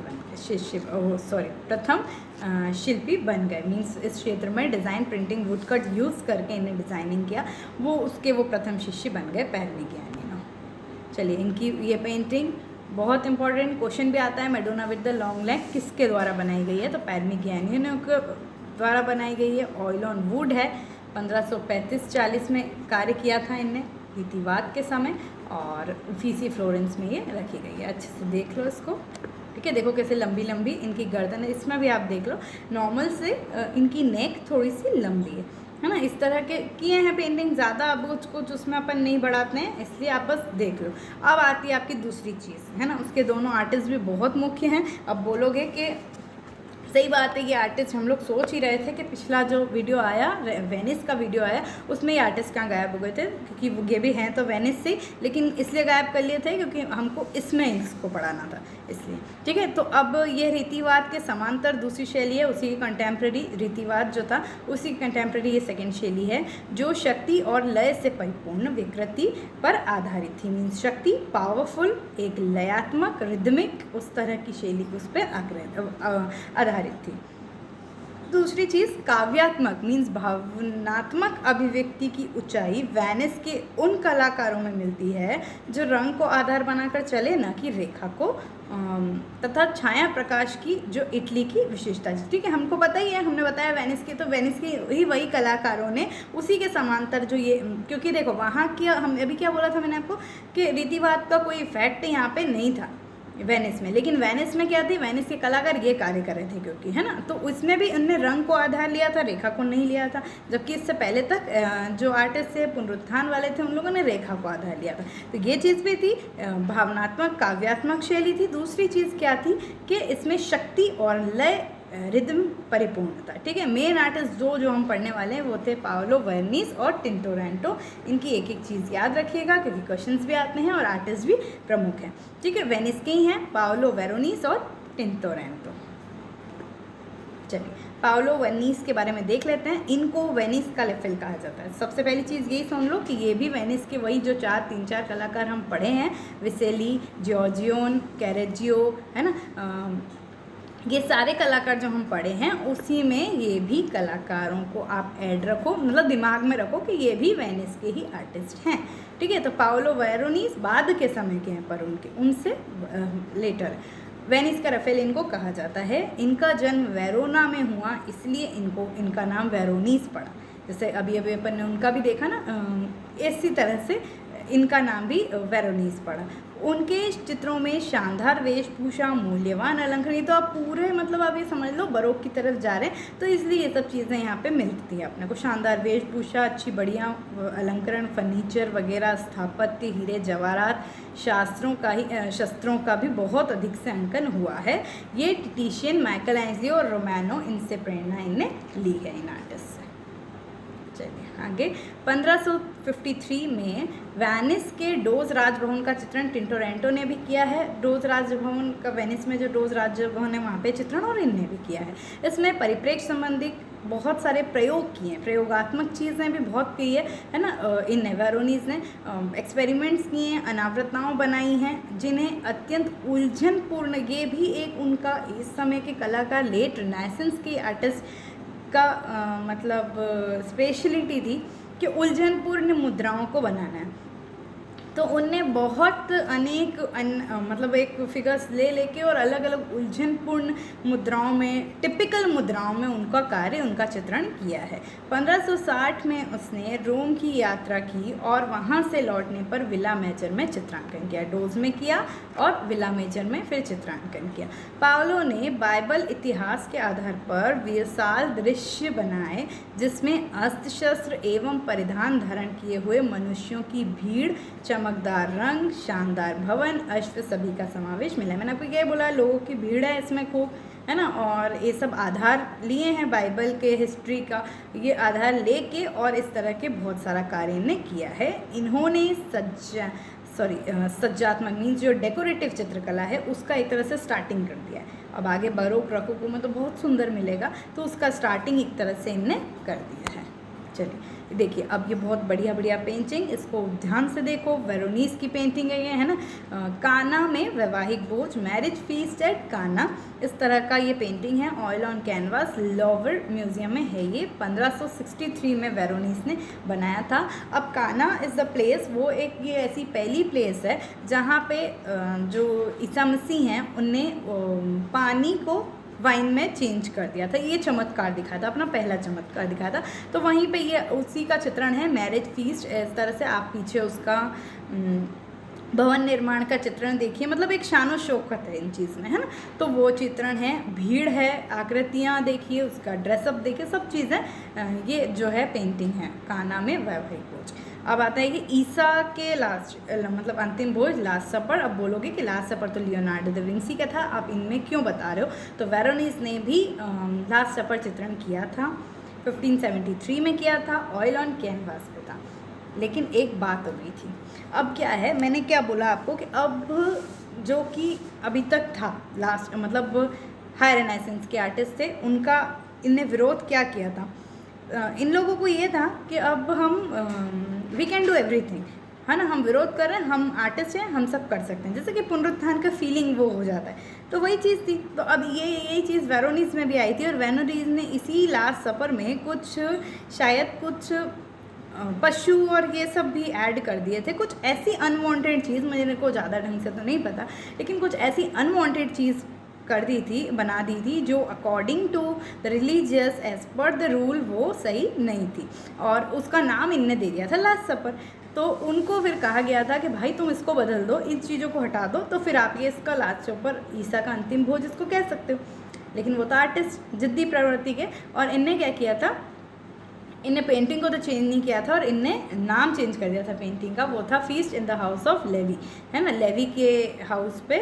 [SPEAKER 1] बन गए। मीन्स इस क्षेत्र में design printing would cut use करके इन्हें डिज़ाइनिंग किया, वो प्रथम शिष्य बन गए पार्मिगियानो। चलिए, इनकी ये पेंटिंग बहुत इंपॉर्टेंट क्वेश्चन भी आता है, Madonna with the long leg किसके द्वारा बनाई गई है, तो पार्मिगियानो के द्वारा बनाई गई है। ऑयल ऑन वुड है, 1535-40 में कार्य किया था इनने रीतिवाद के समय, और ऊफिसी फ्लोरेंस में ये रखी गई है। अच्छे से देख लो इसको, ठीक है। देखो कैसे लंबी लंबी इनकी गर्दन है, इसमें भी आप देख लो नॉर्मल से इनकी नेक थोड़ी सी लंबी है ना। इस तरह के किए हैं पेंटिंग, ज़्यादा अब कुछ उसमें अपन नहीं बढ़ाते हैं, इसलिए आप बस देख लो। अब आती है आपकी दूसरी चीज़, है ना। उसके दोनों आर्टिस्ट भी बहुत मुख्य हैं। अब बोलोगे कि सही बात है, ये आर्टिस्ट हम लोग सोच ही रहे थे कि पिछला जो वीडियो आया, वेनिस का वीडियो आया, उसमें ये आर्टिस्ट कहाँ गायब हो गए थे, क्योंकि वो ये भी हैं तो वेनिस से, लेकिन इसलिए गायब कर लिए थे क्योंकि हमको इसमें इसको पढ़ाना था, इसलिए, ठीक है। तो अब ये रीतिवाद के समांतर दूसरी शैली है, उसी की कंटेम्प्रेरी, रीतिवाद जो था उसी की कंटेम्प्रेरी ये सेकेंड शैली है, जो शक्ति और लय से परिपूर्ण विकृति पर आधारित थी। मीन्स शक्ति, पावरफुल, एक लयात्मक, रिदमिक, उस तरह की शैली उस पर आधारित थी। दूसरी चीज़ काव्यात्मक, मीन्स भावनात्मक अभिव्यक्ति की ऊंचाई वेनिस के उन कलाकारों में मिलती है जो रंग को आधार बनाकर चले, न कि रेखा को, तथा छाया प्रकाश की जो इटली की विशेषता, ठीक है। हमको पता ही है, हमने बताया वेनिस के, तो वेनिस के ही वही कलाकारों ने उसी के समांतर जो ये, क्योंकि देखो वहाँ की, हम अभी क्या बोला था मैंने आपको कि रीतिवाद का कोई इफेक्ट यहाँ पे नहीं था, वेनिस में। लेकिन वेनिस में क्या थी, वेनिस के कलाकार ये कार्य कर रहे थे क्योंकि, है ना, तो उसमें भी उनने रंग को आधार लिया था, रेखा को नहीं लिया था। जबकि इससे पहले तक जो आर्टिस्ट थे, पुनरुत्थान वाले थे, उन लोगों ने रेखा को आधार लिया था। तो ये चीज़ भी थी, भावनात्मक काव्यात्मक शैली थी। दूसरी चीज़ क्या थी कि इसमें शक्ति और लय, रिदम, परिपूर्णता। ठीक है, मेन आर्टिस्ट जो हम पढ़ने वाले हैं वो थे पाओलो वेरोनीज और टिंटोरेंटो। इनकी एक एक चीज़ याद रखिएगा क्योंकि क्वेश्चंस भी आते हैं और आर्टिस्ट भी प्रमुख हैं। ठीक है, वेनिस के ही हैं पाओलो वेरोनीज और टिंटोरेंटो। चलिए, पाओलो वेनिस के बारे में देख लेते हैं। इनको वेनिस का लेफिल कहा जाता है। सबसे पहली चीज़ यही सुन लो कि ये भी वेनिस के वही जो तीन चार कलाकार हम पढ़े हैं, विसेली, जॉर्जियोन, कैरेजियो, है ना, ये सारे कलाकार जो हम पढ़े हैं उसी में ये भी कलाकारों को आप ऐड रखो, मतलब दिमाग में रखो कि ये भी वेनिस के ही आर्टिस्ट हैं। ठीक है, तो पाओलो वेरोनीज बाद के समय के हैं पर उनसे लेटर। वेनिस का राफेल इनको कहा जाता है। इनका जन्म वेरोना में हुआ, इसलिए इनका नाम वेरोनीज पड़ा। जैसे अभी अपन ने उनका भी देखा ना, इसी तरह से इनका नाम भी वेरोनीज पड़ा। उनके चित्रों में शानदार वेशभूषा, मूल्यवान अलंकार, ये तो आप पूरे मतलब आप ये समझ लो बरोक की तरफ जा रहे हैं, तो इसलिए ये सब चीज़ें यहाँ पे मिलती हैं अपने को। शानदार वेशभूषा, अच्छी बढ़िया अलंकरण, फर्नीचर वगैरह, स्थापत्य, हीरे जवाहरात, शस्त्रों का भी बहुत अधिक से अंकन हुआ है। ये टिटिशियन, माइकल एंजलियो और रोमैनो, इनसे प्रेरणा इनने ली है, इन आर्टिस्ट से। चलिए आगे, 1553 में वेनिस के डोज राजभवन का चित्रण टिंटोरेंटो ने भी किया है। डोज राजभवन का, वेनिस में जो डोज राजभवन है वहाँ पे चित्रण और इनने भी किया है। इसमें परिप्रेक्ष्य संबंधी बहुत सारे प्रयोग किए हैं, प्रयोगात्मक चीज़ें भी बहुत की है ना। इन वेरोनीज ने एक्सपेरिमेंट्स किए हैं, अनावृतनाओं बनाई हैं जिन्हें अत्यंत उलझनपूर्ण, ये भी एक उनका इस समय के कलाकार, लेट रिनाइसेंस के आर्टिस्ट का मतलब स्पेशलिटी थी कि उलझनपूर्ण मुद्राओं को बनाना है। तो उनने बहुत अनेक मतलब एक फिगर्स लेके और अलग अलग उलझनपूर्ण मुद्राओं में, टिपिकल मुद्राओं में उनका कार्य, उनका चित्रण किया है। 1560 में उसने रोम की यात्रा की और वहाँ से लौटने पर विला मेजर में चित्रांकन किया। डोज में किया और विला मेजर में फिर चित्रांकन किया। पाओलो ने बाइबल इतिहास के आधार पर विशाल दृश्य बनाए जिसमें अस्त्र शस्त्र एवं परिधान धारण किए हुए मनुष्यों की भीड़, चमकदार रंग, शानदार भवन, अश्व, सभी का समावेश मिला है। मैंने आपको क्या बोला, लोगों की भीड़ है इसमें खूब, है ना, और ये सब आधार लिए हैं बाइबल के, हिस्ट्री का ये आधार लेके और इस तरह के बहुत सारा कार्य इन्होंने किया है। इन्होंने सज्जात्मक मीन्स जो डेकोरेटिव चित्रकला है उसका एक तरह से स्टार्टिंग कर दिया है। अब आगे बरोक रकोको में तो बहुत सुंदर मिलेगा, तो उसका स्टार्टिंग एक तरह से इनने कर दिया है। चलिए देखिए, अब ये बहुत बढ़िया बढ़िया पेंटिंग, इसको ध्यान से देखो। वेरोनीज की पेंटिंग है ये, है ना। काना में वैवाहिक भोज, मैरिज फीस्ट एट काना, इस तरह का ये पेंटिंग है। Oil on canvas, lower museum में है ये। 1563 में वेरोनीज ने बनाया था। अब काना इज़ द प्लेस, वो एक ये ऐसी पहली प्लेस है जहाँ पे जो ईसा मसीह हैं उनने पानी को वाइन में चेंज कर दिया था। ये चमत्कार दिखाया था, अपना पहला चमत्कार दिखाया था। तो वहीं पे ये उसी का चित्रण है, मैरिज फीस्ट। इस तरह से आप पीछे उसका भवन निर्माण का चित्रण देखिए, मतलब एक शानो शौकत है इन चीज़ में, है ना। तो वो चित्रण है, भीड़ है, आकृतियाँ देखिए, उसका ड्रेसअप देखिए, सब चीज़ें ये जो है पेंटिंग है काना में वैवाहिक भोज। अब आता है कि ईसा के लास्ट मतलब अंतिम भोज, लास्ट सपर। अब बोलोगे कि लास्ट सपर तो लियोनार्डो दा विंसी का था, आप इनमें क्यों बता रहे हो। तो वेरोनीज ने भी लास्ट सपर चित्रण किया था, 1573 में किया था, ऑयल ऑन कैनवास पे था। लेकिन एक बात हो गई थी। अब क्या है, मैंने क्या बोला आपको कि अब जो कि अभी तक था लास्ट मतलब हाई रेनेसेंस के आर्टिस्ट थे, उनका इनने विरोध क्या किया था। इन लोगों को ये था कि अब हम वी कैन डू एवरीथिंग, है ना, हम विरोध कर रहे हैं, हम आर्टिस्ट हैं, हम सब कर सकते हैं, जैसे कि पुनरुत्थान का फीलिंग वो हो जाता है। तो वही चीज़ थी। तो अब यही चीज़ वेरोनीज में भी आई थी और वेरोनीज ने इसी लास्ट सपर में कुछ शायद कुछ पशु और ये सब भी ऐड कर दिए थे। कुछ ऐसी अनवांटेड चीज़, मुझे को ज़्यादा ढंग से तो नहीं पता, लेकिन कुछ ऐसी अनवांटेड चीज़ कर दी थी, बना दी थी, जो according to the religious age पर द रूल वो सही नहीं थी और उसका नाम इनने दे दिया था लास्ट सपर। तो उनको फिर कहा गया था कि भाई तुम इसको बदल दो, इन चीज़ों को हटा दो, तो फिर आप ये इसका लास्ट शो पर ईसा का अंतिम भोज इसको कह सकते हो। लेकिन वो तो आर्टिस्ट जिद्दी प्रवृत्ति के, और इनने क्या किया था, इनने पेंटिंग को तो चेंज नहीं किया था और इनने नाम चेंज कर दिया था पेंटिंग का। वो था feast in the house of Levi, है ना, लेवी के हाउस पे,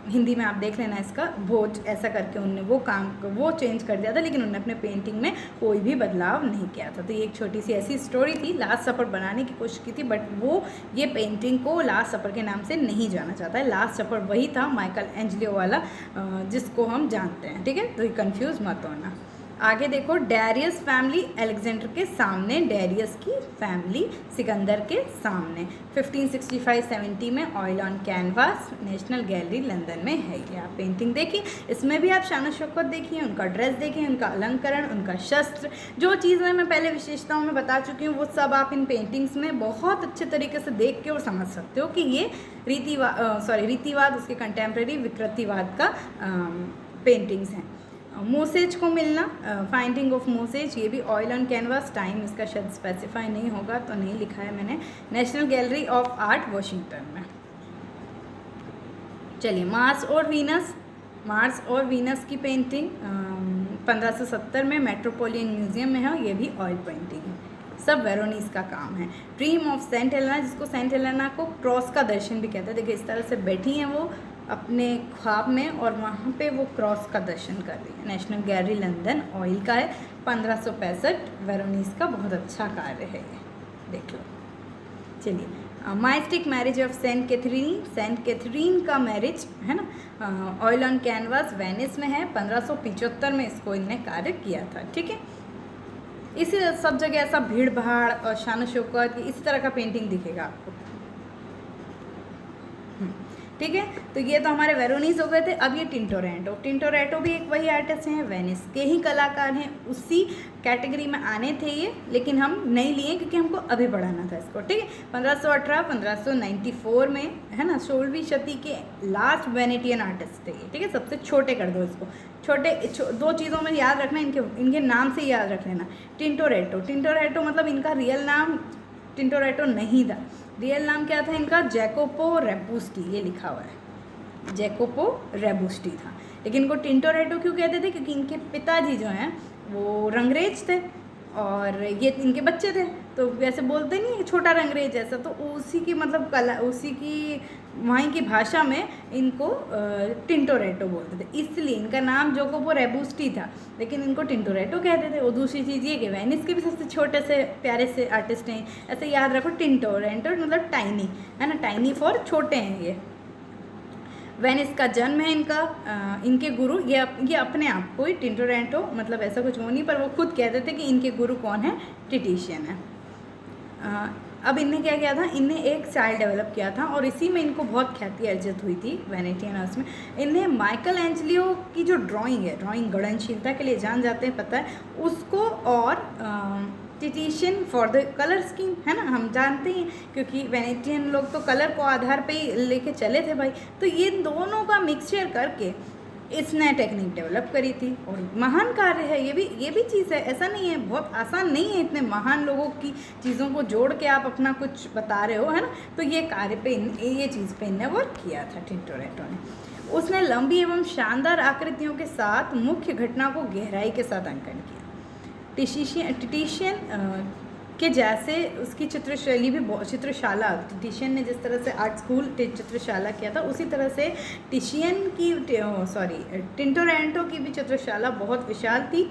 [SPEAKER 1] हिंदी में आप देख लेना इसका, भोज ऐसा करके उनने वो चेंज कर दिया था। लेकिन उन्होंने अपने पेंटिंग में कोई भी बदलाव नहीं किया था। तो ये एक छोटी सी ऐसी स्टोरी थी, लास्ट सपर बनाने की कोशिश की थी, बट वो ये पेंटिंग को लास्ट सपर के नाम से नहीं जाना चाहता है। लास्ट सपर वही था माइकल एंजलियो वाला जिसको हम जानते हैं, ठीक है। तो ये कन्फ्यूज़ मत होना। आगे देखो, डैरियस फैमिली अलेक्जेंडर के सामने, डैरियस की फैमिली सिकंदर के सामने, 1565-70 में, oil on canvas, national gallery London में है। ये आप पेंटिंग देखिए, इसमें भी आप शान शौकत देखिए, उनका ड्रेस देखिए, उनका अलंकरण, उनका शस्त्र, जो चीज़ें मैं पहले विशेषताओं में बता चुकी हूँ वो सब आप इन पेंटिंग्स में बहुत अच्छे तरीके से देख के और समझ सकते हो कि ये रीतिवाद उसके कंटेम्प्रेरी विकृतिवाद का पेंटिंग्स हैं। मोसेज को मिलना, फाइंडिंग ऑफ मोसेज, ये भी ऑयल ऑन कैनवास, टाइम इसका शायद स्पेसिफाई नहीं होगा तो नहीं लिखा है मैंने, national gallery of art Washington में। चलिए, मार्स और वीनस की पेंटिंग 1570 में मेट्रोपोलियन म्यूजियम में है। ये भी ऑयल पेंटिंग है, सब वेरोनीस का काम है। ड्रीम ऑफ सेंट हेलेना, जिसको सेंट हेलेना को क्रॉस का दर्शन भी कहते हैं। देखिए इस तरह से बैठी हैं वो अपने ख्वाब में और वहाँ पे वो क्रॉस का दर्शन कर रही है। नेशनल गैलरी लंदन, ऑयल का है, 1565, वेरोनीस का बहुत अच्छा कार्य है ये, देख लो। चलिए, mystic marriage of Saint Catherine का मैरिज है ना, ऑयल ऑन कैनवास, वेनिस में है, 1575 में इसको इनने कार्य किया था, ठीक है। इसी सब जगह ऐसा भीड़ भाड़ और शान शौकत इस तरह का पेंटिंग दिखेगा आपको, ठीक है। तो ये तो हमारे वेरोनीस हो गए थे। अब ये टिंटोरेटो भी एक वही आर्टिस्ट हैं, वेनिस के ही कलाकार हैं, उसी कैटेगरी में आने थे ये, लेकिन हम नहीं लिए क्योंकि हमको अभी पढ़ाना था इसको, ठीक है। 1594 में, है ना, 16वीं शती के लास्ट वेनेटियन आर्टिस्ट थे ये, ठीक है। सबसे छोटे कर दो इसको, दो चीज़ों में याद रखना, इनके नाम से याद रख लेना। टिंटोरेटो मतलब इनका रियल नाम टिंटोरेटो नहीं था, रियल नाम क्या था इनका, जैकोपो रेबुस्टी, ये लिखा हुआ है, जैकोपो रेबुस्टी था। लेकिन इनको टिंटोरेटो क्यों कहते थे, क्योंकि इनके पिताजी जो हैं वो रंगरेज थे और ये इनके बच्चे थे, तो वैसे बोलते नहीं छोटा रंगरेज जैसा, तो उसी की मतलब कला, उसी की वहीं की भाषा में इनको टिंटोरेटो बोलते थे, इसलिए इनका नाम जोकोपो रेबुस्टी था, लेकिन इनको टिंटोरेटो कहते थे। और दूसरी चीज़ ये कि वेनिस के भी सबसे छोटे से प्यारे से आर्टिस्ट हैं, ऐसे याद रखो, टिंटोरेटो मतलब टाइनी, है ना, टाइनी फॉर छोटे हैं ये। वेनिस का जन्म है इनका, इनके गुरु, ये अपने आप को ही टिंटोरेटो मतलब ऐसा कुछ वो नहीं, पर वो खुद कहते थे कि इनके गुरु कौन है, टिटिशियन है। अब इनने क्या किया था, इनने एक स्टाइल डेवलप किया था और इसी में इनको बहुत ख्याति अर्जित हुई थी वेनेटियन आर्ट्स में। इनने माइकल एंजलियो की जो ड्राइंग है, ड्राइंग गणनशीलता के लिए जान जाते हैं, पता है उसको, और टिटिशियन फॉर द कलर स्कीम, है ना, हम जानते हैं क्योंकि वेनेटियन लोग तो कलर को आधार पे ही लेके चले थे भाई। तो ये दोनों का मिक्सचर करके इसने टेक्निक डेवलप करी थी और महान कार्य है ये भी चीज़ है, ऐसा नहीं है, बहुत आसान नहीं है इतने महान लोगों की चीज़ों को जोड़ के आप अपना कुछ बता रहे हो, है ना। तो ये कार्य पे ये चीज़ पे इनने वर्क किया था टिंटोरेटो ने। उसने लंबी एवं शानदार आकृतियों के साथ मुख्य घटना को गहराई के साथ अंकन किया। टिटिशियन के जैसे उसकी चित्रशैली भी, चित्रशाला, टिटिशियन ने जिस तरह से आर्ट स्कूल चित्रशाला किया था, उसी तरह से टिंटोरेटो की भी चित्रशाला बहुत विशाल थी।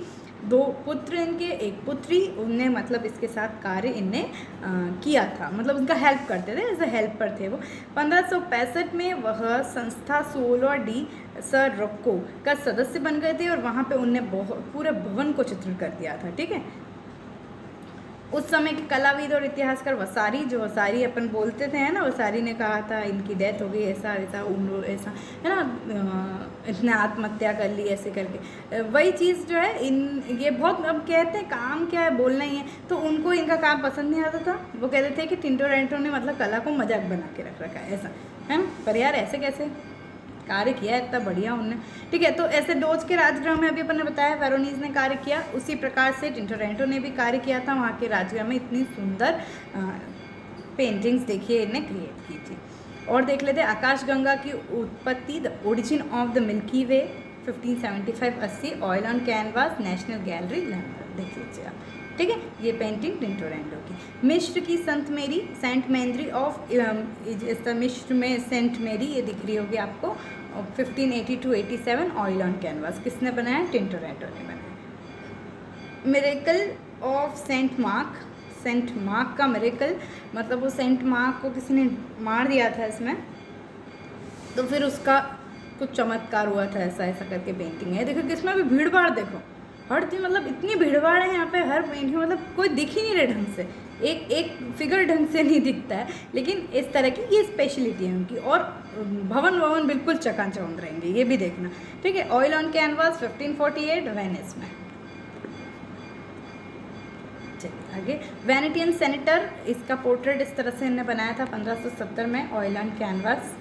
[SPEAKER 1] 2 पुत्र इनके, एक पुत्री, उनने मतलब इसके साथ कार्य इनने किया था, मतलब उनका हेल्प करते थे, एज ए हेल्पर थे वो। 1565 में वह संस्था सोलो डी सर रोक्को का सदस्य बन गए थे और वहाँ पे उनने पूरे भवन को चित्रण कर दिया था, ठीक है। उस समय के कलाविद और इतिहासकार वसारी, जो वसारी अपन बोलते थे, है ना, वसारी ने कहा था इनकी डेथ हो गई, ऐसा ऐसा उम्र ऐसा, है ना, इसने आत्महत्या कर ली ऐसे करके। वही चीज़ जो है ये बहुत, अब कहते हैं काम क्या है, बोलना ही है, तो उनको इनका काम पसंद नहीं आता था। वो कहते थे कि टिंटोरेटो ने मतलब कला को मजाक बना के रख रखा है, ऐसा, है ना। पर यार ऐसे कैसे कार्य किया है इतना बढ़िया उनने, ठीक है। तो ऐसे डोज के राजगृह में अभी अपन ने बताया वेरोनीस ने कार्य किया, उसी प्रकार से टिंटोरेटो ने भी कार्य किया था वहाँ के राजगृह में। इतनी सुंदर पेंटिंग्स देखिए इन्हें क्रिएट की थी। और देख लेते हैं आकाशगंगा की उत्पत्ति, the origin of the milky way, 1575-80, oil on canvas, national gallery London. देख लीजिए आप, ठीक है। ये पेंटिंग टिंटोरेंटो की। मिस्र की संत मेरी, सेंट मैरी ऑफ मिस्र में सेंट मैरी, ये दिख रही होगी आपको, 1582-87, ऑयल ऑन कैनवास। किसने बनाया? टिंटोरेंटो ने बनाया। Miracle of Saint Mark, Saint Mark का मिरेकल, मतलब वो सेंट मार्क को किसी ने मार दिया था इसमें, तो फिर उसका कुछ चमत्कार हुआ था, ऐसा ऐसा करके पेंटिंग है। देखो किसमें भी भीड़ भाड़, देखो हर चीज़, मतलब इतनी भीड़ भाड़ है यहाँ पे हर पेंटिंग, मतलब कोई दिख ही नहीं रहे ढंग से, एक एक फिगर ढंग से नहीं दिखता है, लेकिन इस तरह की ये स्पेशलिटी है उनकी। और भवन बिल्कुल चकाचौंध रहेंगे, ये भी देखना, ठीक है। ऑयल ऑन कैनवास, 1548, वेनिस में। चलिए आगे, वैनिटी एंड सेनेटर, इसका पोर्ट्रेट इस तरह से इन्होंने बनाया था 1570 में, ऑयल ऑन कैनवास।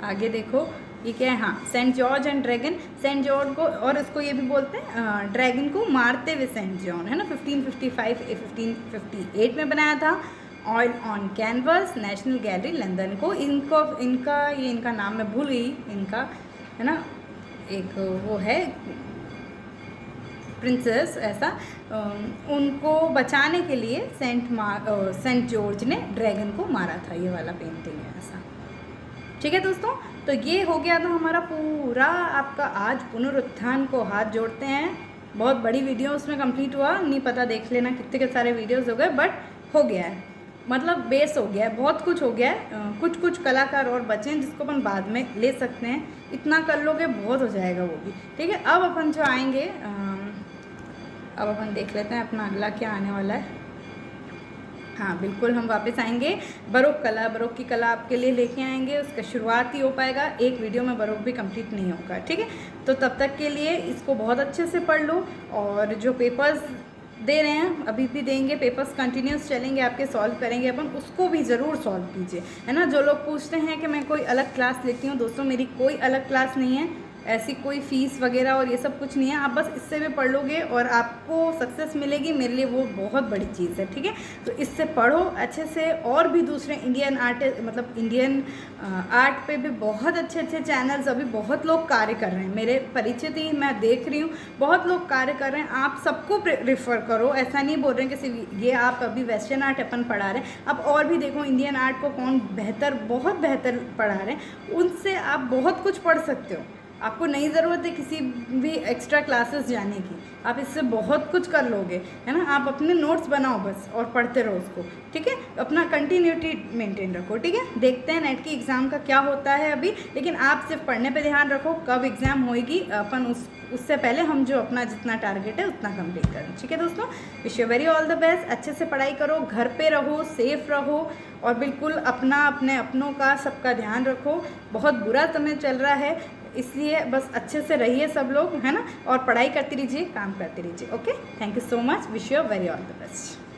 [SPEAKER 1] आगे देखो ये क्या है, हाँ, Saint George and dragon, Saint George को, और इसको ये भी बोलते हैं ड्रैगन को मारते हुए सेंट जॉन, है ना, 1558 में बनाया था, oil on canvas, national gallery London को। इनका नाम मैं भूल गई, इनका है ना, एक वो है प्रिंसेस, ऐसा उनको बचाने के लिए सेंट जॉर्ज ने ड्रैगन को मारा था, ये वाला पेंटिंग है ऐसा, ठीक है दोस्तों। तो ये हो गया था हमारा पूरा आपका आज पुनरुत्थान को हाथ जोड़ते हैं। बहुत बड़ी वीडियो उसमें कंप्लीट हुआ, नहीं पता, देख लेना कितने के सारे वीडियोस हो गए, बट हो गया है, मतलब बेस हो गया है, बहुत कुछ हो गया है। कुछ कलाकार और बचे हैं जिसको अपन बाद में ले सकते हैं, इतना कर लोगे बहुत हो जाएगा वो भी, ठीक है। अब अपन जो आएंगे, अब अपन देख लेते हैं अपना अगला क्या आने वाला है। हाँ बिल्कुल, हम वापस आएंगे बरोक की कला आपके लिए लेके आएंगे, उसका शुरुआत ही हो पाएगा, एक वीडियो में बरोक भी कंप्लीट नहीं होगा, ठीक है। तो तब तक के लिए इसको बहुत अच्छे से पढ़ लो, और जो पेपर्स दे रहे हैं अभी भी देंगे, पेपर्स कंटिन्यूस चलेंगे आपके, सॉल्व करेंगे अपन, उसको भी ज़रूर सॉल्व कीजिए, है ना। जो लोग पूछते हैं कि मैं कोई अलग क्लास लेती हूँ, दोस्तों मेरी कोई अलग क्लास नहीं है, ऐसी कोई फ़ीस वगैरह और ये सब कुछ नहीं है, आप बस इससे भी पढ़ लोगे और आपको सक्सेस मिलेगी, मेरे लिए वो बहुत बड़ी चीज़ है, ठीक है। तो इससे पढ़ो अच्छे से, और भी दूसरे इंडियन आर्ट पे भी बहुत अच्छे अच्छे चैनल्स अभी बहुत लोग कार्य कर रहे हैं, मेरे परिचित ही मैं देख रही हूँ, बहुत लोग कार्य कर रहे हैं, आप सबको रिफ़र करो, ऐसा नहीं बोल रहे हैं कि सिर्फ ये आप अभी वेस्टर्न आर्ट अपन पढ़ा रहे हैं, आप और भी देखो इंडियन आर्ट को कौन बहुत बेहतर पढ़ा रहे हैं, उनसे आप बहुत कुछ पढ़ सकते हो। आपको नहीं ज़रूरत है किसी भी एक्स्ट्रा क्लासेस जाने की, आप इससे बहुत कुछ कर लोगे, है ना। आप अपने नोट्स बनाओ बस और पढ़ते रहो उसको, ठीक है। अपना कंटिन्यूटी मेंटेन रखो, ठीक है। देखते हैं नेट की एग्ज़ाम का क्या होता है अभी, लेकिन आप सिर्फ पढ़ने पे ध्यान रखो, कब एग्ज़ाम होएगी अपन उससे पहले हम जो अपना जितना टारगेट है उतना कंप्लीट करें, ठीक है दोस्तों। Wish you very all the best, अच्छे से पढ़ाई करो, घर पे रहो, सेफ रहो, और बिल्कुल अपनों का सबका ध्यान रखो। बहुत बुरा समय चल रहा है, इसलिए बस अच्छे से रहिए सब लोग, है ना, और पढ़ाई करती रहिए, काम करते रहिए, okay. Thank you so much, wish you very all the best.